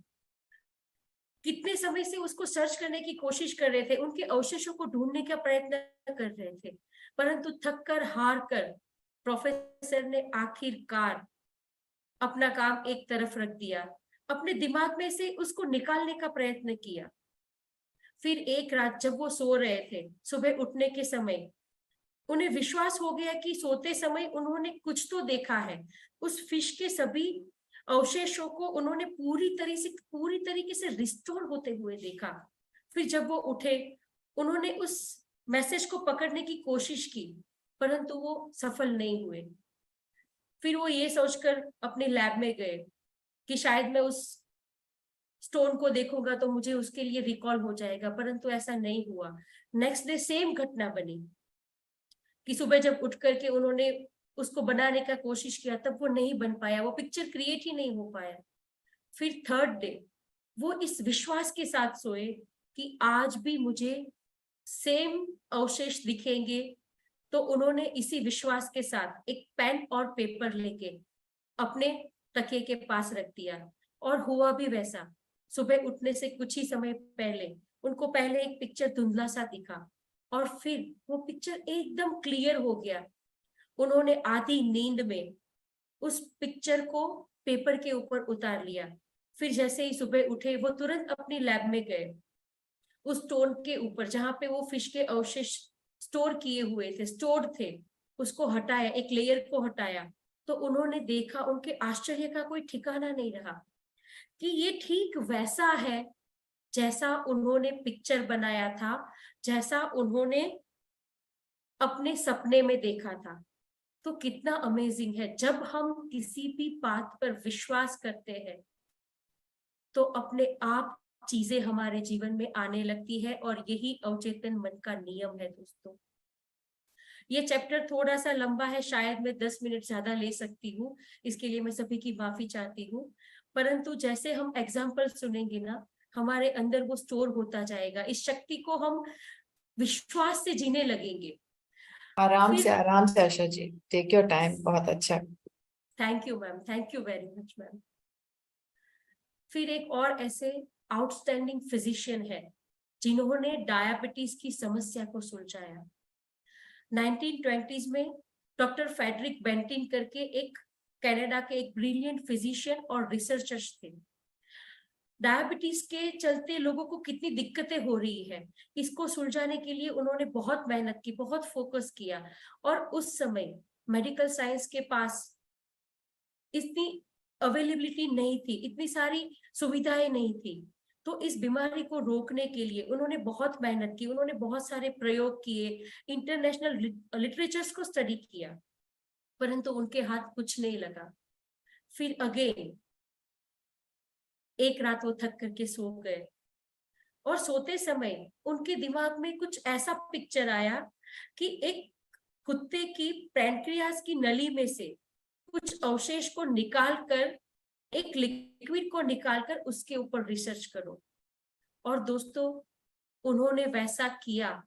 कितने समय से उसको सर्च करने की कोशिश कर रहे थे, उनके अवशेषों को ढूंढने का प्रयत्न कर रहे थे, परंतु थक कर हार कर प्रोफेसर ने आखिरकार अपना काम एक तरफ रख दिया, अपने दिमाग में से उसको निकालने का प्रयत्न किया। फिर एक रात जब वो सो रहे थे, सुबह उठने के समय उन्हें विश्वास हो गया कि सोते समय उन्होंने कुछ तो देखा है। उस फिश के सभी अवशेषों को उन्होंने पूरी तरीके से रिस्टोर होते हुए देखा। फिर जब वो उठे, उन्होंने उस मैसेज को पकड़ने की कोशिश की, परंतु वो सफल नहीं हुए। फिर वो ये सोचकर अपने लैब में गए कि शायद मैं उस स्टोन को देखूंगा तो मुझे उसके लिए रिकॉल हो जाएगा, परंतु ऐसा नहीं हुआ। नेक्स्ट डे सेम घटना बनी कि सुबह जब उठ करके उन्होंने उसको बनाने का कोशिश किया, तब वो नहीं बन पाया, वो पिक्चर क्रिएट ही नहीं हो पाया। फिर थर्ड डे वो इस विश्वास के साथ सोए कि आज भी मुझे सेम अवशेष दिखेंगे। तो उन्होंने इसी विश्वास के साथ एक पेन और पेपर लेके अपने तकिए के पास रख दिया, और हुआ भी वैसा। सुबह उठने से कुछ ही समय पहले उनको पहले एक पिक्चर धुंधला सा दिखा, और फिर वो पिक्चर एकदम क्लियर हो गया। उन्होंने आधी नींद में उस पिक्चर को पेपर के ऊपर उतार लिया। फिर जैसे ही सुबह उठे, वो तुरंत अपनी लैब में गए, उस स्टोन के ऊपर जहां पे वो फिश के अवशेष स्टोर किए हुए थे, स्टोर्ड थे, उसको हटाया, एक लेयर को हटाया। तो उन्होंने देखा, उनके आश्चर्य का कोई ठिकाना नहीं रहा कि ये ठीक वैसा है जैसा उन्होंने पिक्चर बनाया था, जैसा उन्होंने अपने सपने में देखा था। तो कितना अमेजिंग है, जब हम किसी भी बात पर विश्वास करते हैं तो अपने आप चीजें हमारे जीवन में आने लगती है, और यही अवचेतन मन का नियम है। दोस्तों, ये चैप्टर थोड़ा सा लंबा है, शायद मैं 10 मिनट ज्यादा ले सकती हूँ, इसके लिए मैं सभी की माफी चाहती हूँ। परंतु जैसे हम एग्जाम्पल सुनेंगे ना, हमारे अंदर वो स्टोर होता जाएगा, इस शक्ति को हम विश्वास से जीने लगेंगे। आराम से Asha ji, take your time. बहुत अच्छा। Thank you ma'am, thank you very much ma'am. फिर एक और ऐसे आउटस्टैंडिंग फिजिशियन है जिन्होंने डायबिटीज की समस्या को सुलझाया। 1920s में डॉक्टर फ्रेडरिक बेंटिन करके एक कनाडा के एक ब्रिलियंट फिजिशियन और रिसर्चर्स थे। डायबिटीज के चलते लोगों को कितनी दिक्कतें हो रही है, इसको सुलझाने के लिए उन्होंने बहुत मेहनत की, बहुत फोकस किया। और उस समय मेडिकल साइंस के पास इतनी अवेलेबिलिटी नहीं थी, इतनी सारी सुविधाएं नहीं थी। तो इस बीमारी को रोकने के लिए उन्होंने बहुत मेहनत की, उन्होंने बहुत सारे प्रयोग किए, इंटरनेशनल लिटरेचर्स को स्टडी किया, परंतु उनके हाथ कुछ नहीं लगा। फिर अगेन एक रात वो थक करके सो गए और सोते समय उनके दिमाग में कुछ ऐसा पिक्चर आया कि एक कुत्ते की पैंक्रियास की नली में से कुछ अवशेष को निकालकर, एक लिक्विड को निकालकर उसके ऊपर रिसर्च करो। और दोस्तों उन्होंने वैसा किया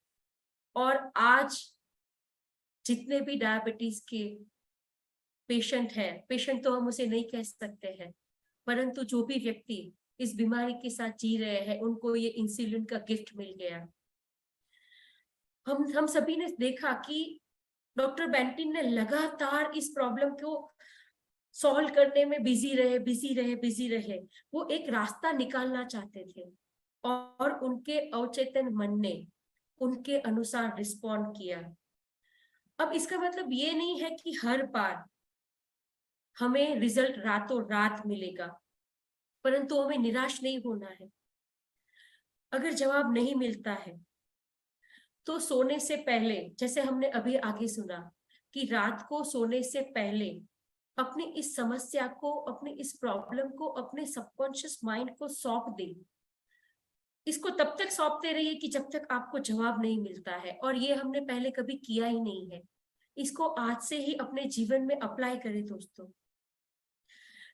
और आज जितने भी डायबिटीज के पेशेंट हैं, पेशेंट तो हम उसे नहीं कह सकते हैं, परंतु जो भी व्यक्ति इस बीमारी के साथ जी रहे हैं उनको ये इंसुलिन का गिफ्ट मिल गया। हम सभी ने देखा कि डॉक्टर बेंटिन ने लगातार इस प्रॉब्लम को सॉल्व करने में बिजी रहे। वो एक रास्ता निकालना चाहते थे और उनके अवचेतन मन ने उनके अनुसार रिस्पॉन्ड किया। अब इसका मतलब ये नहीं है कि हर बार हमें रिजल्ट रातों रात मिलेगा, परंतु हमें निराश नहीं होना है। अगर जवाब नहीं मिलता है तो सोने से पहले, जैसे हमने अभी आगे सुना कि रात को सोने से पहले अपनी इस समस्या को, अपनी इस प्रॉब्लम को अपने सबकॉन्शियस माइंड को सौंप दें। इसको तब तक सौंपते रहिए कि जब तक आपको जवाब नहीं मिलता है, और ये हमने पहले कभी किया ही नहीं है। इसको आज से ही अपने जीवन में अप्लाई करें दोस्तों।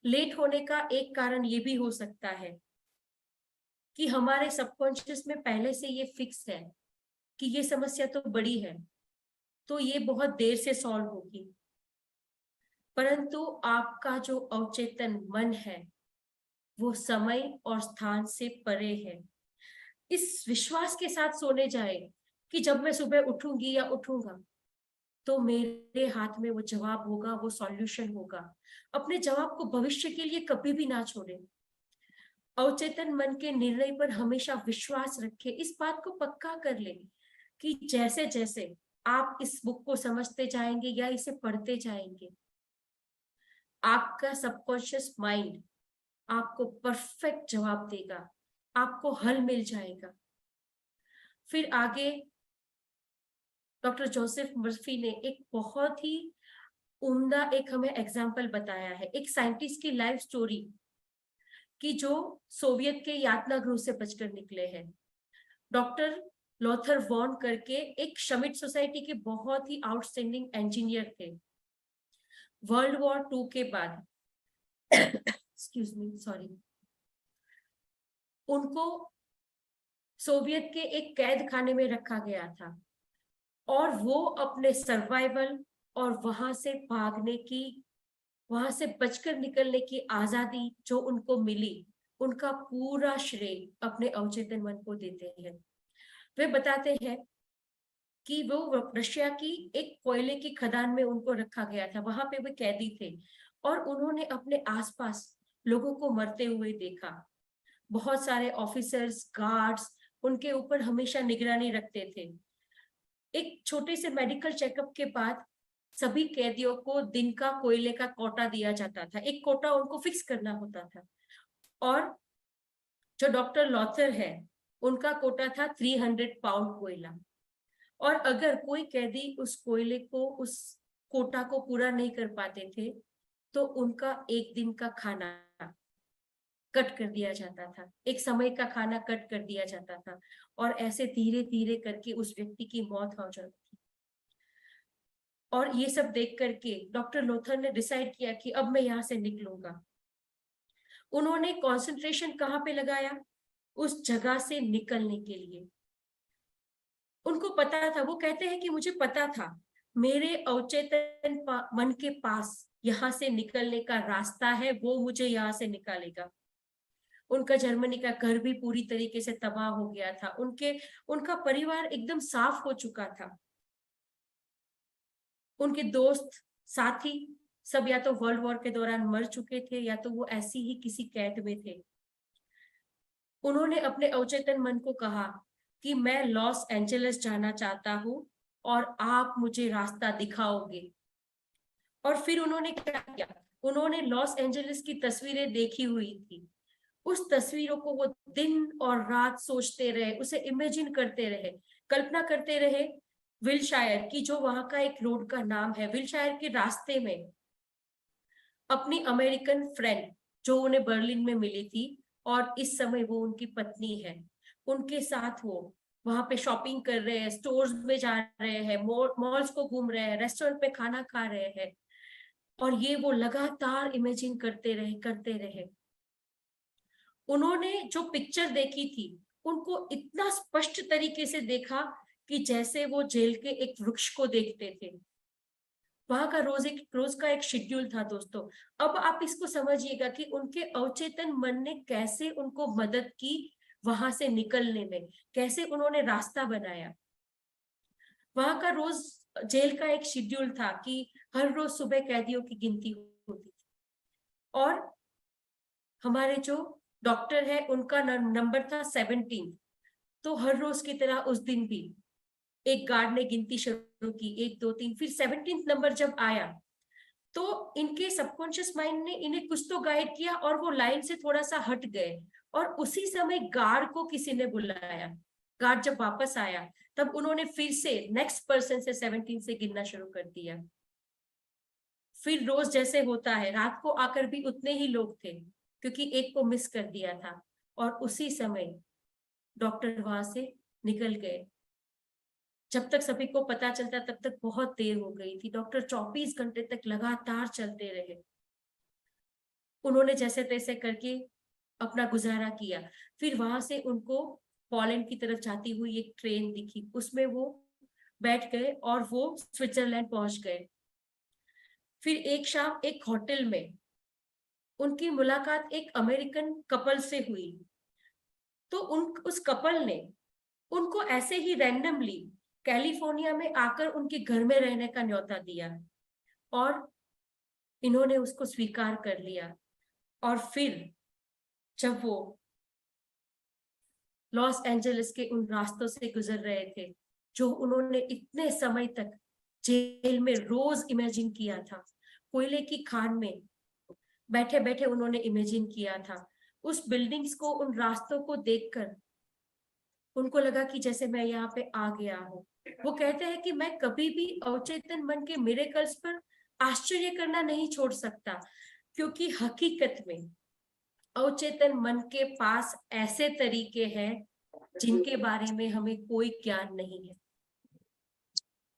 लेट होने का एक कारण ये भी हो सकता है कि हमारे सबकॉन्शियस में पहले से ये फिक्स है कि ये समस्या तो बड़ी है, तो ये बहुत देर से सॉल्व होगी। परंतु आपका जो अवचेतन मन है वो समय और स्थान से परे है। इस विश्वास के साथ सोने जाए कि जब मैं सुबह उठूंगी या उठूंगा तो मेरे हाथ में वो जवाब होगा, वो सॉल्यूशन होगा। अपने जवाब को भविष्य के लिए कभी भी ना छोड़ें। अवचेतन मन के निर्णय पर हमेशा विश्वास रखें। इस बात को पक्का कर लें कि जैसे जैसे आप इस बुक को समझते जाएंगे या इसे पढ़ते जाएंगे, आपका सबकॉन्शियस माइंड आपको परफेक्ट जवाब देगा, आपको हल मिल जाएगा। फिर आगे डॉक्टर जोसेफ मर्फी ने एक बहुत ही उम्दा एक हमें एग्जाम्पल बताया है, एक साइंटिस्ट की लाइफ स्टोरी कि जो सोवियत के यातना गृह से बचकर निकले हैं। डॉक्टर लॉथर वॉन करके एक श्रमिक सोसाइटी के बहुत ही आउटस्टैंडिंग इंजीनियर थे। वर्ल्ड वॉर 2 के बाद एक्सक्यूज मी सॉरी, उनको सोवियत के एक कैद खाने में रखा गया था और वो अपने सर्वाइवल और वहां से भागने की, वहां से बचकर निकलने की आजादी जो उनको मिली, उनका पूरा श्रेय अपने अवचेतन मन को देते हैं। वे बताते हैं कि वो रशिया की एक कोयले की खदान में उनको रखा गया था, वहां पे वे कैदी थे और उन्होंने अपने आसपास लोगों को मरते हुए देखा। बहुत सारे ऑफिसर्स, गार्ड्स उनके ऊपर हमेशा निगरानी रखते थे। एक छोटे से मेडिकल चेकअप के बाद सभी कैदियों को दिन का कोयले का कोटा दिया जाता था। एक कोटा उनको फिक्स करना होता था और जो डॉक्टर लॉथर है उनका कोटा था 300 पाउंड कोयला। और अगर कोई कैदी उस कोयले को, उस कोटा को पूरा नहीं कर पाते थे तो उनका एक दिन का खाना कट कर दिया जाता था, एक समय का खाना कट कर दिया जाता था और ऐसे धीरे धीरे करके उस व्यक्ति की मौत हो जाती थी। और ये सब देख करके डॉक्टर लोथर ने डिसाइड किया कि अब मैं यहाँ से निकलूंगा। उन्होंने कंसंट्रेशन कहाँ पे लगाया? उस जगह से निकलने के लिए। उनको पता था, वो कहते हैं कि मुझे पता था मेरे अवचेतन मन के पास यहाँ से निकलने का रास्ता है, वो मुझे यहाँ से निकालेगा। उनका जर्मनी का घर भी पूरी तरीके से तबाह हो गया था, उनका परिवार एकदम साफ हो चुका था, उनके दोस्त साथी सब या तो वर्ल्ड वॉर के दौरान मर चुके थे या तो वो ऐसी ही किसी कैद में थे। उन्होंने अपने अवचेतन मन को कहा कि मैं लॉस एंजलिस जाना चाहता हूँ और आप मुझे रास्ता दिखाओगे। और फिर उन्होंने क्या किया, उन्होंने लॉस एंजलिस की तस्वीरें देखी हुई थी, उस तस्वीरों को वो दिन और रात सोचते रहे, उसे इमेजिन करते रहे, कल्पना करते रहे विलशायर की, जो वहां का एक रोड का नाम है। विलशायर के रास्ते में अपनी अमेरिकन फ्रेंड जो उन्हें बर्लिन में मिली थी और इस समय वो उनकी पत्नी है, उनके साथ वो वहां पे शॉपिंग कर रहे हैं, स्टोर्स में जा रहे हैं, मॉल्स को घूम रहे हैं, रेस्टोरेंट में खाना खा रहे हैं, और ये वो लगातार इमेजिन करते रहे। उन्होंने जो पिक्चर देखी थी उनको इतना स्पष्ट तरीके से देखा कि जैसे वो जेल के एक वृक्ष को देखते थे। वहां का रोज का एक शेड्यूल था दोस्तों। अब आप इसको समझिएगा कि उनके अवचेतन मन ने कैसे उनको मदद की वहां से निकलने में, कैसे उन्होंने रास्ता बनाया। वहां का रोज जेल का एक शेड्यूल था कि हर रोज सुबह कैदियों की गिनती होती थी, और हमारे जो डॉक्टर है उनका नंबर था 17। तो हर रोज की तरह उस दिन भी एक गार्ड ने गिनती शुरू की, 1 2 3, फिर 17 नंबर जब आया तो इनके सबकॉन्शियस माइंड ने इन्हें कुछ तो गाइड किया और वो लाइन से थोड़ा सा हट गए, और उसी समय गार्ड को किसी ने बुलाया। गार्ड जब वापस आया तब उन्होंने फिर से नेक्स्ट पर्सन से 17 से गिनना शुरू कर दिया। फिर रोज जैसे होता है, रात को आकर भी उतने ही लोग थे क्योंकि एक को मिस कर दिया था, और उसी समय डॉक्टर वहां से निकल गए। जब तक सभी को पता चलता तब तक बहुत देर हो गई थी। डॉक्टर 24 घंटे तक लगातार चलते रहे, उन्होंने जैसे तैसे करके अपना गुजारा किया। फिर वहां से उनको पोलैंड की तरफ जाती हुई एक ट्रेन दिखी, उसमें वो बैठ गए और वो स्विट्जरलैंड पहुंच गए। फिर एक शाम एक होटल में उनकी मुलाकात एक अमेरिकन कपल से हुई। तो उस कपल ने उनको ऐसे ही रैंडमली कैलिफोर्निया में आकर उनके घर में रहने का न्योता दिया, और इन्होंने उसको स्वीकार कर लिया। और फिर जब वो लॉस एंजलिस के उन रास्तों से गुजर रहे थे जो उन्होंने इतने समय तक जेल में रोज इमेजिन किया था, कोयले की खान में बैठे बैठे उन्होंने इमेजिन किया था, उस बिल्डिंग्स को, उन रास्तों को देखकर उनको लगा कि जैसे मैं यहाँ पे आ गया हूँ। वो कहते हैं कि मैं कभी भी अवचेतन मन के मिरेकल्स पर आश्चर्य करना नहीं छोड़ सकता, क्योंकि हकीकत में अवचेतन मन के पास ऐसे तरीके हैं जिनके बारे में हमें कोई ज्ञान नहीं है।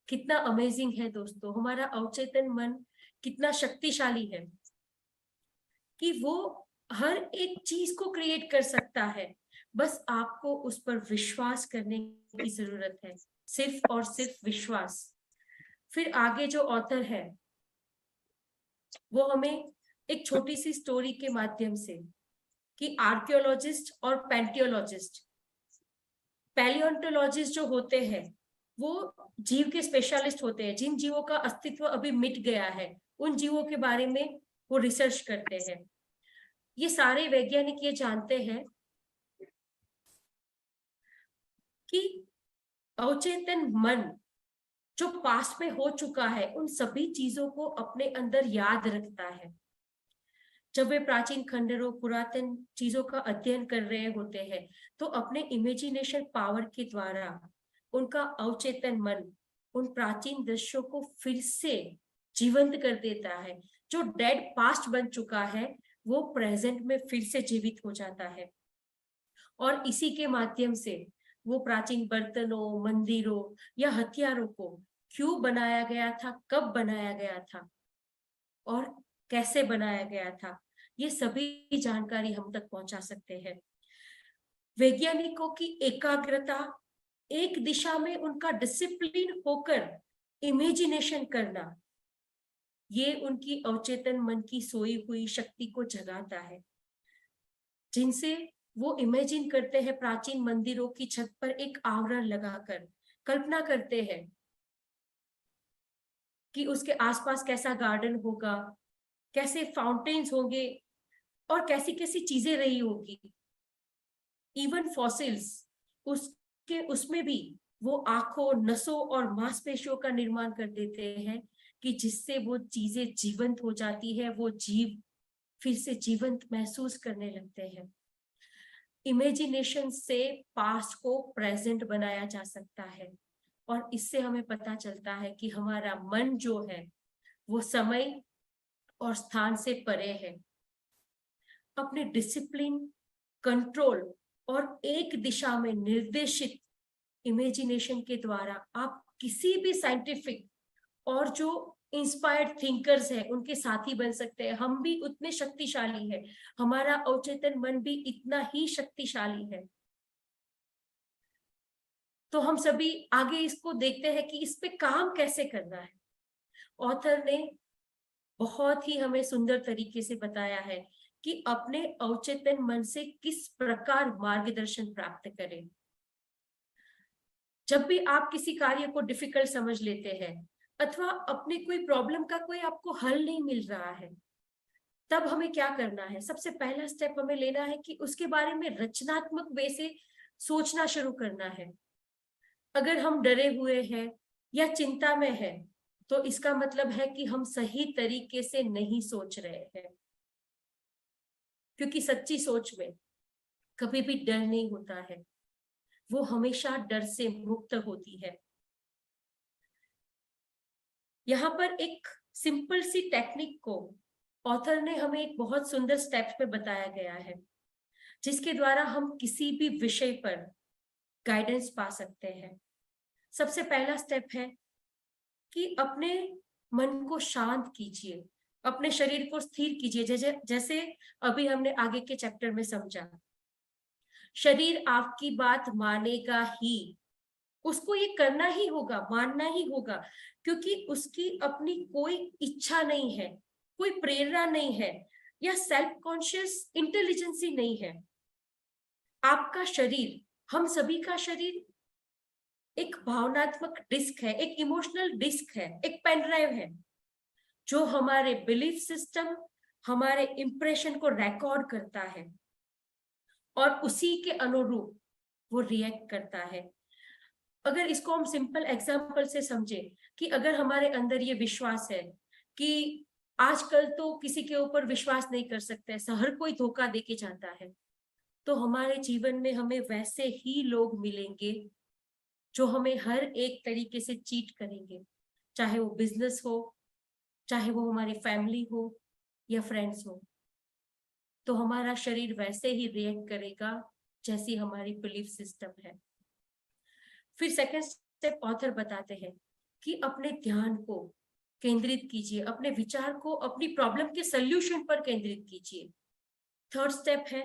कितना अमेजिंग है दोस्तों, हमारा अवचेतन मन कितना शक्तिशाली है कि वो हर एक चीज को क्रिएट कर सकता है। बस आपको उस पर विश्वास करने की जरूरत है, सिर्फ और सिर्फ विश्वास। फिर आगे जो ऑथर है वो हमें एक छोटी सी स्टोरी के माध्यम से, कि आर्कियोलॉजिस्ट और पैंटियोलॉजिस्ट, पैलियोंटोलॉजिस्ट जो होते हैं वो जीव के स्पेशलिस्ट होते हैं, जिन जीवों का अस्तित्व अभी मिट गया है उन जीवों के बारे में वो रिसर्च करते हैं। ये सारे वैज्ञानिक ये जानते हैं कि अवचेतन मन जो पास्ट में हो चुका है उन सभी चीजों को अपने अंदर याद रखता है। जब वे प्राचीन खंडरों, पुरातन चीजों का अध्ययन कर रहे होते हैं तो अपने इमेजिनेशन पावर के द्वारा उनका अवचेतन मन उन प्राचीन दृश्यों को फिर से जीवंत कर देता है। जो डेड पास्ट बन चुका है वो प्रेजेंट में फिर से जीवित हो जाता है, और इसी के माध्यम से वो प्राचीन बर्तनों, मंदिरों या हथियारों को क्यों बनाया गया था, कब बनाया गया था और कैसे बनाया गया था, ये सभी जानकारी हम तक पहुंचा सकते हैं। वैज्ञानिकों की एकाग्रता, एक दिशा में उनका डिसिप्लिन होकर इमेजिनेशन करना, ये उनकी अवचेतन मन की सोई हुई शक्ति को जगाता है। जिनसे वो इमेजिन करते हैं प्राचीन मंदिरों की छत पर एक आवरण लगाकर, कल्पना करते हैं कि उसके आसपास कैसा गार्डन होगा, कैसे फाउंटेन्स होंगे और कैसी कैसी चीजें रही होगी। इवन फॉसिल्स, उसमें भी वो आंखों, नसों और मांसपेशियों का निर्माण कर देते हैं कि जिससे वो चीजें जीवंत हो जाती है, वो जीव फिर से जीवंत महसूस करने लगते हैं। इमेजिनेशन से पास्ट को प्रेजेंट बनाया जा सकता है और इससे हमें पता चलता है कि हमारा मन जो है वो समय और स्थान से परे है। अपने डिसिप्लिन, कंट्रोल और एक दिशा में निर्देशित इमेजिनेशन के द्वारा आप किसी भी साइंटिफिक और जो इंस्पायर्ड थिंकर्स हैं उनके साथी बन सकते हैं। हम भी उतने शक्तिशाली हैं, हमारा अवचेतन मन भी इतना ही शक्तिशाली है। तो हम सभी आगे इसको देखते हैं कि इस पे काम कैसे करना है। ऑथर ने बहुत ही हमें सुंदर तरीके से बताया है कि अपने अवचेतन मन से किस प्रकार मार्गदर्शन प्राप्त करें। जब भी आप किसी कार्य को डिफिकल्ट समझ लेते हैं अथवा अपने कोई प्रॉब्लम का कोई आपको हल नहीं मिल रहा है, तब हमें क्या करना है? सबसे पहला स्टेप हमें लेना है कि उसके बारे में रचनात्मक वे से सोचना शुरू करना है। अगर हम डरे हुए हैं या चिंता में हैं, तो इसका मतलब है कि हम सही तरीके से नहीं सोच रहे हैं, क्योंकि सच्ची सोच में कभी भी डर नहीं होता है, वो हमेशा डर से मुक्त होती है। यहाँ पर एक सिंपल सी टेक्निक को ऑथर ने हमें एक बहुत सुंदर स्टेप्स में बताया गया है, जिसके द्वारा हम किसी भी विषय पर गाइडेंस पा सकते हैं। सबसे पहला स्टेप है कि अपने मन को शांत कीजिए, अपने शरीर को स्थिर कीजिए। जैसे अभी हमने आगे के चैप्टर में समझा, शरीर आपकी बात मानेगा ही, उसको ये करना ही होगा, मानना ही होगा, क्योंकि उसकी अपनी कोई इच्छा नहीं है, कोई प्रेरणा नहीं है या सेल्फ कॉन्शियस इंटेलिजेंस ही नहीं है। आपका शरीर, हम सभी का शरीर एक भावनात्मक डिस्क है, एक इमोशनल डिस्क है, एक पेन ड्राइव है, जो हमारे बिलीफ सिस्टम, हमारे इंप्रेशन को रिकॉर्ड करता है और उसी के अनुरूप वो रिएक्ट करता है। अगर इसको हम सिंपल एग्जांपल से समझे कि अगर हमारे अंदर ये विश्वास है कि आजकल तो किसी के ऊपर विश्वास नहीं कर सकते, हर कोई धोखा देके जाता है, तो हमारे जीवन में हमें वैसे ही लोग मिलेंगे जो हमें हर एक तरीके से चीट करेंगे, चाहे वो बिजनेस हो, चाहे वो हमारी फैमिली हो या फ्रेंड्स हो। तो हमारा शरीर वैसे ही रिएक्ट करेगा जैसी हमारी बिलीफ सिस्टम है। फिर सेकंड स्टेप ऑथर बताते हैं कि अपने ध्यान को केंद्रित कीजिए, अपने विचार को अपनी प्रॉब्लम के सल्यूशन पर केंद्रित कीजिए। थर्ड स्टेप है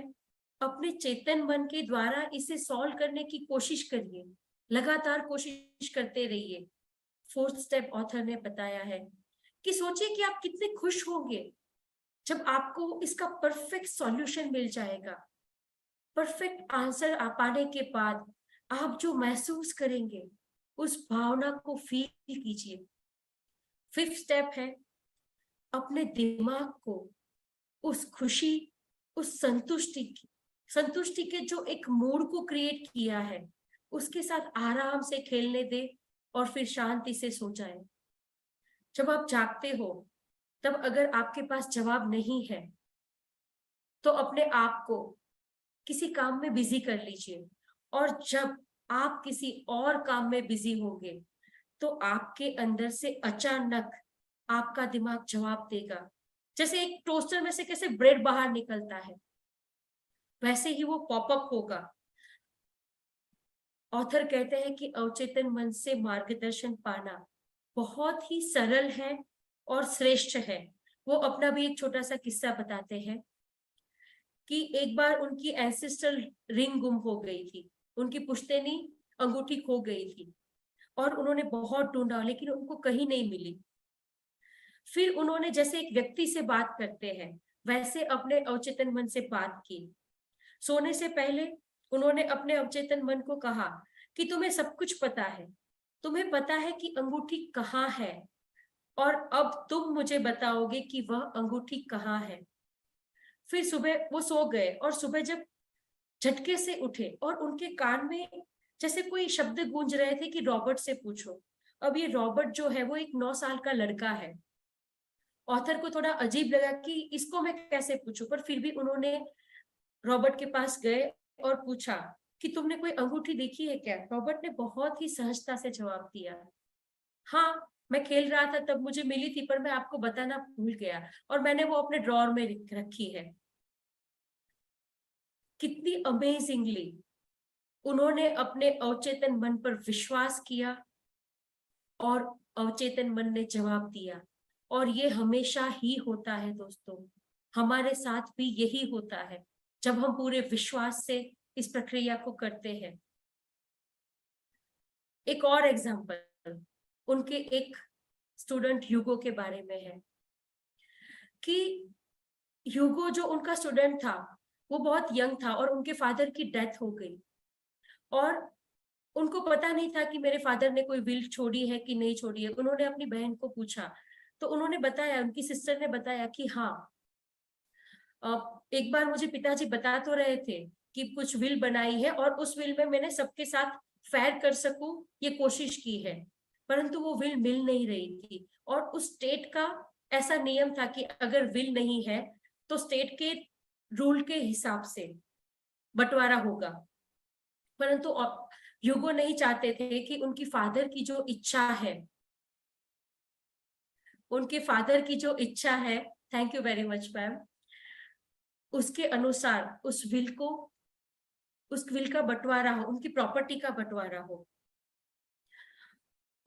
अपने चेतन मन के द्वारा इसे सॉल्व करने की कोशिश करिए, लगातार कोशिश करते रहिए। फोर्थ स्टेप ऑथर ने बताया है कि सोचिए कि आप कितने खुश होंगे जब आपको इसका परफेक्ट सॉल्यूशन मिल जाएगा। परफेक्ट आंसर आ पाने के बाद आप जो महसूस करेंगे उस भावना को फील कीजिए। फिफ्थ स्टेप है अपने दिमाग को उस खुशी, उस संतुष्टि के जो एक मूड को क्रिएट किया है उसके साथ आराम से खेलने दे और फिर शांति से सो जाए। जब आप जागते हो तब अगर आपके पास जवाब नहीं है तो अपने आप को किसी काम में बिजी कर लीजिए, और जब आप किसी और काम में बिजी होंगे तो आपके अंदर से अचानक आपका दिमाग जवाब देगा। जैसे एक टोस्टर में से कैसे ब्रेड बाहर निकलता है, वैसे ही वो पॉपअप होगा। ऑथर कहते हैं कि अवचेतन मन से मार्गदर्शन पाना बहुत ही सरल है और श्रेष्ठ है। वो अपना भी एक छोटा सा किस्सा बताते हैं कि एक बार उनकी एंसेस्ट्रल रिंग गुम हो गई थी, उनकी पुश्तैनी अंगूठी खो गई थी और उन्होंने बहुत ढूंढा लेकिन उनको कहीं नहीं मिली। फिर उन्होंने जैसे एक व्यक्ति से बात करते हैं वैसे अपने अवचेतन मन से बात की सोने से पहले उन्होंने अपने अवचेतन मन को कहा कि तुम्हें सब कुछ पता है, तुम्हें पता है कि अंगूठी कहाँ है, और अब तुम मुझे बताओगे कि वह अंगूठी कहाँ है। फिर सुबह वो सो गए और सुबह जब झटके से उठे और उनके कान में जैसे कोई शब्द गूंज रहे थे कि रॉबर्ट से पूछो। अब ये रॉबर्ट जो है वो एक 9 साल का लड़का है। ऑथर को थोड़ा अजीब लगा कि इसको मैं कैसे पूछूं, पर फिर भी उन्होंने रॉबर्ट के पास गए और पूछा कि तुमने कोई अंगूठी देखी है क्या। रॉबर्ट ने बहुत ही सहजता से जवाब दिया, हाँ मैं खेल रहा था तब मुझे मिली थी, पर मैं आपको बताना भूल गया और मैंने वो अपने ड्रॉर में रखी है। कितनी अमेजिंगली उन्होंने अपने अवचेतन मन पर विश्वास किया और अवचेतन मन ने जवाब दिया। और ये हमेशा ही होता है दोस्तों, हमारे साथ भी यही होता है जब हम पूरे विश्वास से इस प्रक्रिया को करते हैं। एक और एग्जांपल उनके एक स्टूडेंट ह्यूगो के बारे में है कि ह्यूगो जो उनका स्टूडेंट था वो बहुत यंग था और उनके फादर की डेथ हो गई और उनको पता नहीं था कि मेरे फादर ने कोई विल छोड़ी है कि नहीं छोड़ी है। उन्होंने अपनी बहन को पूछा तो उन्होंने बताया, उनकी सिस्टर ने बताया कि हाँ एक बार मुझे पिताजी बता तो रहे थे कि कुछ विल बनाई है और उस विल में मैंने सबके साथ फेयर कर सकूं ये कोशिश की है, परंतु वो विल मिल नहीं रही थी और उस स्टेट का ऐसा नियम था कि अगर विल नहीं है तो स्टेट के रूल के हिसाब से बंटवारा होगा। परंतु ह्यूगो नहीं चाहते थे कि उनकी फादर की जो इच्छा है, उनके फादर की जो इच्छा है, thank you very much ma'am, उसके अनुसार उस विल का बंटवारा हो, उनकी प्रॉपर्टी का बंटवारा हो।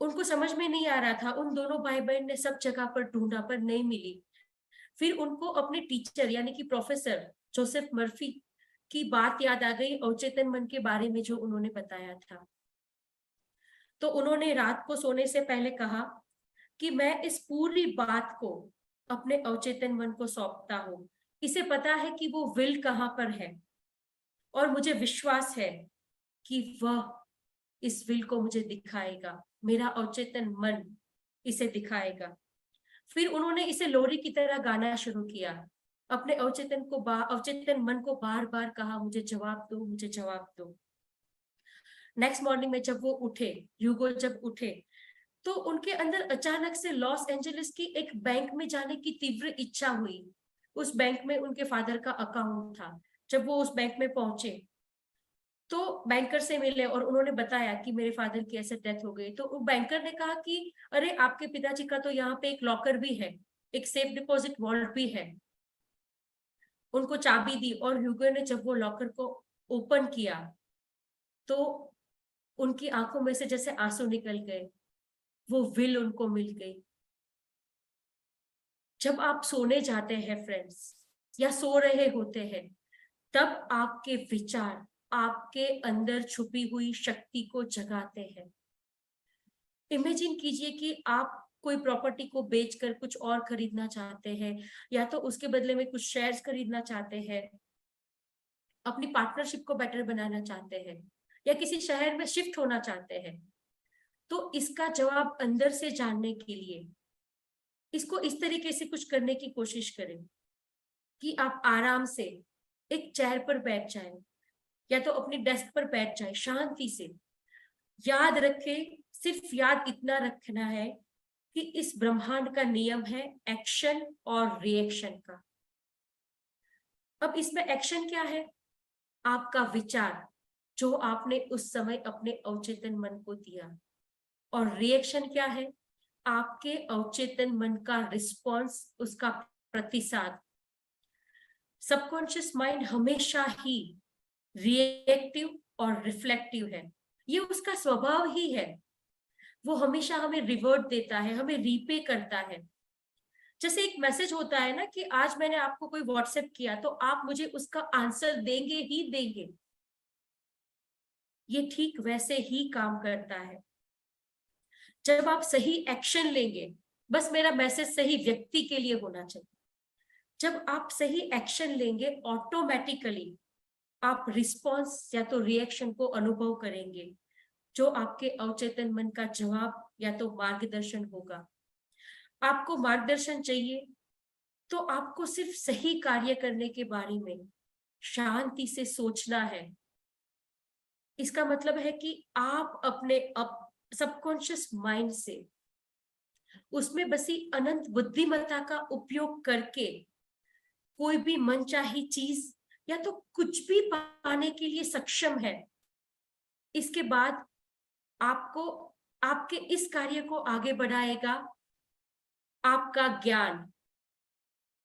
उनको समझ में नहीं आ रहा था, उन दोनों भाई बहन ने सब जगह पर ढूंढा पर नहीं मिली। फिर उनको अपने टीचर यानी कि प्रोफेसर जोसेफ मर्फी की बात याद आ गई अवचेतन मन के बारे में जो उन्होंने बताया था। तो उन्होंने रात को सोने से पहले कहा कि मैं इस पूरी बात को अपने अवचेतन मन को सौंपता हूँ। इसे पता है कि वो विल कहाँ पर है और मुझे विश्वास है कि वह इस विल को मुझे दिखाएगा, मेरा अवचेतन मन इसे दिखाएगा। फिर उन्होंने इसे लोरी की तरह गाना शुरू किया, अपने अवचेतन मन को बार बार कहा मुझे जवाब दो, मुझे जवाब दो। नेक्स्ट मॉर्निंग में जब वो उठे, ह्यूगो जब उठे तो उनके अंदर अचानक से लॉस एंजलिस की एक बैंक में जाने की तीव्र इच्छा हुई। उस बैंक में उनके फादर का अकाउंट था। जब वो उस बैंक में पहुंचे तो बैंकर से मिले और उन्होंने बताया कि मेरे फादर की ऐसे डेथ हो गई। तो बैंकर ने कहा कि अरे आपके पिताजी का तो यहाँ पे एक लॉकर भी है, एक सेफ डिपॉजिट वॉल्ट भी है। उनको चाबी दी और ह्यूगो ने जब वो लॉकर को ओपन किया तो उनकी आंखों में से जैसे आंसू निकल गए, वो विल उनको मिल गई। जब आप सोने जाते हैं फ्रेंड्स या सो रहे होते हैं, तब आपके विचार आपके अंदर छुपी हुई शक्ति को जगाते हैं। इमेजिन कीजिए कि आप कोई प्रॉपर्टी को बेचकर कुछ और खरीदना चाहते हैं या तो उसके बदले में कुछ शेयर्स खरीदना चाहते हैं, अपनी पार्टनरशिप को बेटर बनाना चाहते हैं या किसी शहर में शिफ्ट होना चाहते हैं। तो इसका जवाब अंदर से जानने के लिए इसको इस तरीके से कुछ करने की कोशिश करें कि आप आराम से एक चेयर पर बैठ जाएं या तो अपनी डेस्क पर बैठ जाएं शांति से। याद रखें, सिर्फ याद इतना रखना है कि इस ब्रह्मांड का नियम है एक्शन और रिएक्शन का। अब इसमें एक्शन क्या है? आपका विचार जो आपने उस समय अपने अवचेतन मन को दिया, और रिएक्शन क्या है? आपके अवचेतन मन का रिस्पॉन्स, उसका प्रतिसाद। सबकॉन्शियस माइंड हमेशा ही रिएक्टिव और रिफ्लेक्टिव है, ये उसका स्वभाव ही है। वो हमेशा हमें रिवर्ट देता है, हमें रीपे करता है। जैसे एक मैसेज होता है ना कि आज मैंने आपको कोई व्हाट्सएप किया तो आप मुझे उसका आंसर देंगे ही देंगे, ये ठीक वैसे ही काम करता है। जब आप सही एक्शन लेंगे, बस मेरा मैसेज सही व्यक्ति के लिए होना चाहिए, जब आप सही एक्शन लेंगे ऑटोमेटिकली आप रिस्पॉन्स या तो रिएक्शन को अनुभव करेंगे, जो आपके अवचेतन मन का जवाब या तो मार्गदर्शन होगा। आपको मार्गदर्शन चाहिए तो आपको सिर्फ सही कार्य करने के बारे में शांति से सोचना है। इसका मतलब है कि आप अपने सबकॉन्शियस माइंड से उसमें बसी अनंत बुद्धिमत्ता का उपयोग करके कोई भी मनचाही चीज या तो कुछ भी पाने के लिए सक्षम है। इसके बाद आपको आपके इस कार्य को आगे बढ़ाएगा आपका ज्ञान,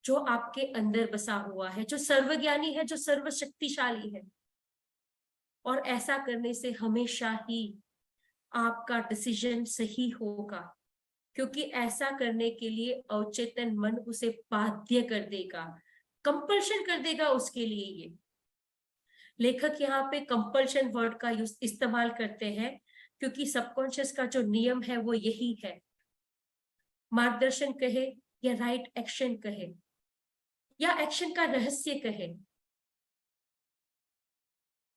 जो आपके अंदर बसा हुआ है, जो सर्वज्ञानी है, जो सर्वशक्तिशाली है। और ऐसा करने से हमेशा ही आपका डिसीजन सही होगा, क्योंकि ऐसा करने के लिए अवचेतन मन उसे बाध्य कर देगा, कंपल्शन कर देगा उसके लिए। ये लेखक यहाँ पे कंपल्शन वर्ड का इस्तेमाल करते हैं, क्योंकि सबकॉन्शियस का जो नियम है वो यही है। मार्गदर्शन कहे या राइट एक्शन कहे या एक्शन का रहस्य कहे,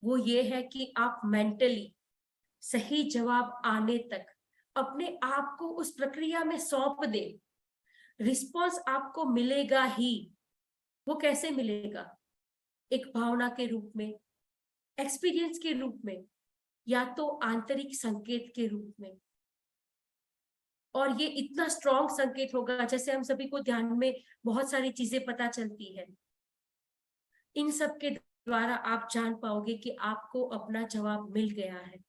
वो ये है कि आप मेंटली सही जवाब आने तक अपने आप को उस प्रक्रिया में सौंप दे। रिस्पॉन्स आपको मिलेगा ही। वो कैसे मिलेगा? एक भावना के रूप में, एक्सपीरियंस के रूप में, या तो आंतरिक संकेत के रूप में। और ये इतना स्ट्रॉन्ग संकेत होगा, जैसे हम सभी को ध्यान में बहुत सारी चीजें पता चलती है, इन सब के द्वारा आप जान पाओगे कि आपको अपना जवाब मिल गया है।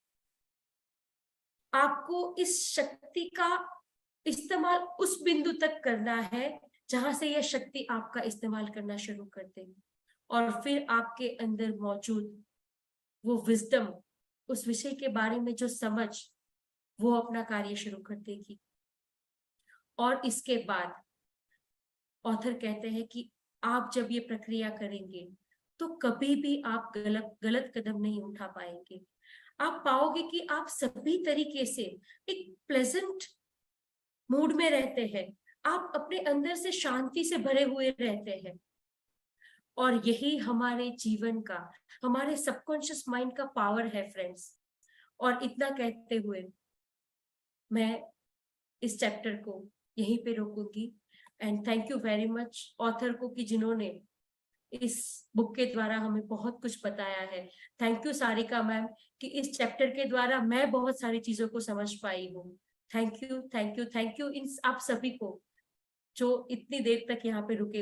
आपको इस शक्ति का इस्तेमाल उस बिंदु तक करना है जहां से यह शक्ति आपका इस्तेमाल करना शुरू कर देगी, और फिर आपके अंदर मौजूद वो विजडम, उस विषय के बारे में जो समझ, वो अपना कार्य शुरू कर देगी। और इसके बाद ऑथर कहते हैं कि आप जब ये प्रक्रिया करेंगे तो कभी भी आप गलत कदम नहीं उठा पाएंगे। आप पाओगे कि आप सभी तरीके से एक प्लेजेंट मूड में रहते हैं, आप अपने अंदर से शांति से भरे हुए रहते हैं। और यही हमारे जीवन का, हमारे सबकॉन्शियस माइंड का पावर है फ्रेंड्स। और इतना कहते हुए मैं इस चैप्टर को यहीं पे रोकूंगी। And thank you very much author को, कि जिन्होंने इस बुक के द्वारा हमें बहुत कुछ बताया है। थैंक यू सारिका मैम, कि इस चैप्टर के द्वारा मैं बहुत सारी चीजों को समझ पाई हूँ। Thank you, thank you, thank you in आप सभी को जो इतनी देर तक यहाँ पे रुके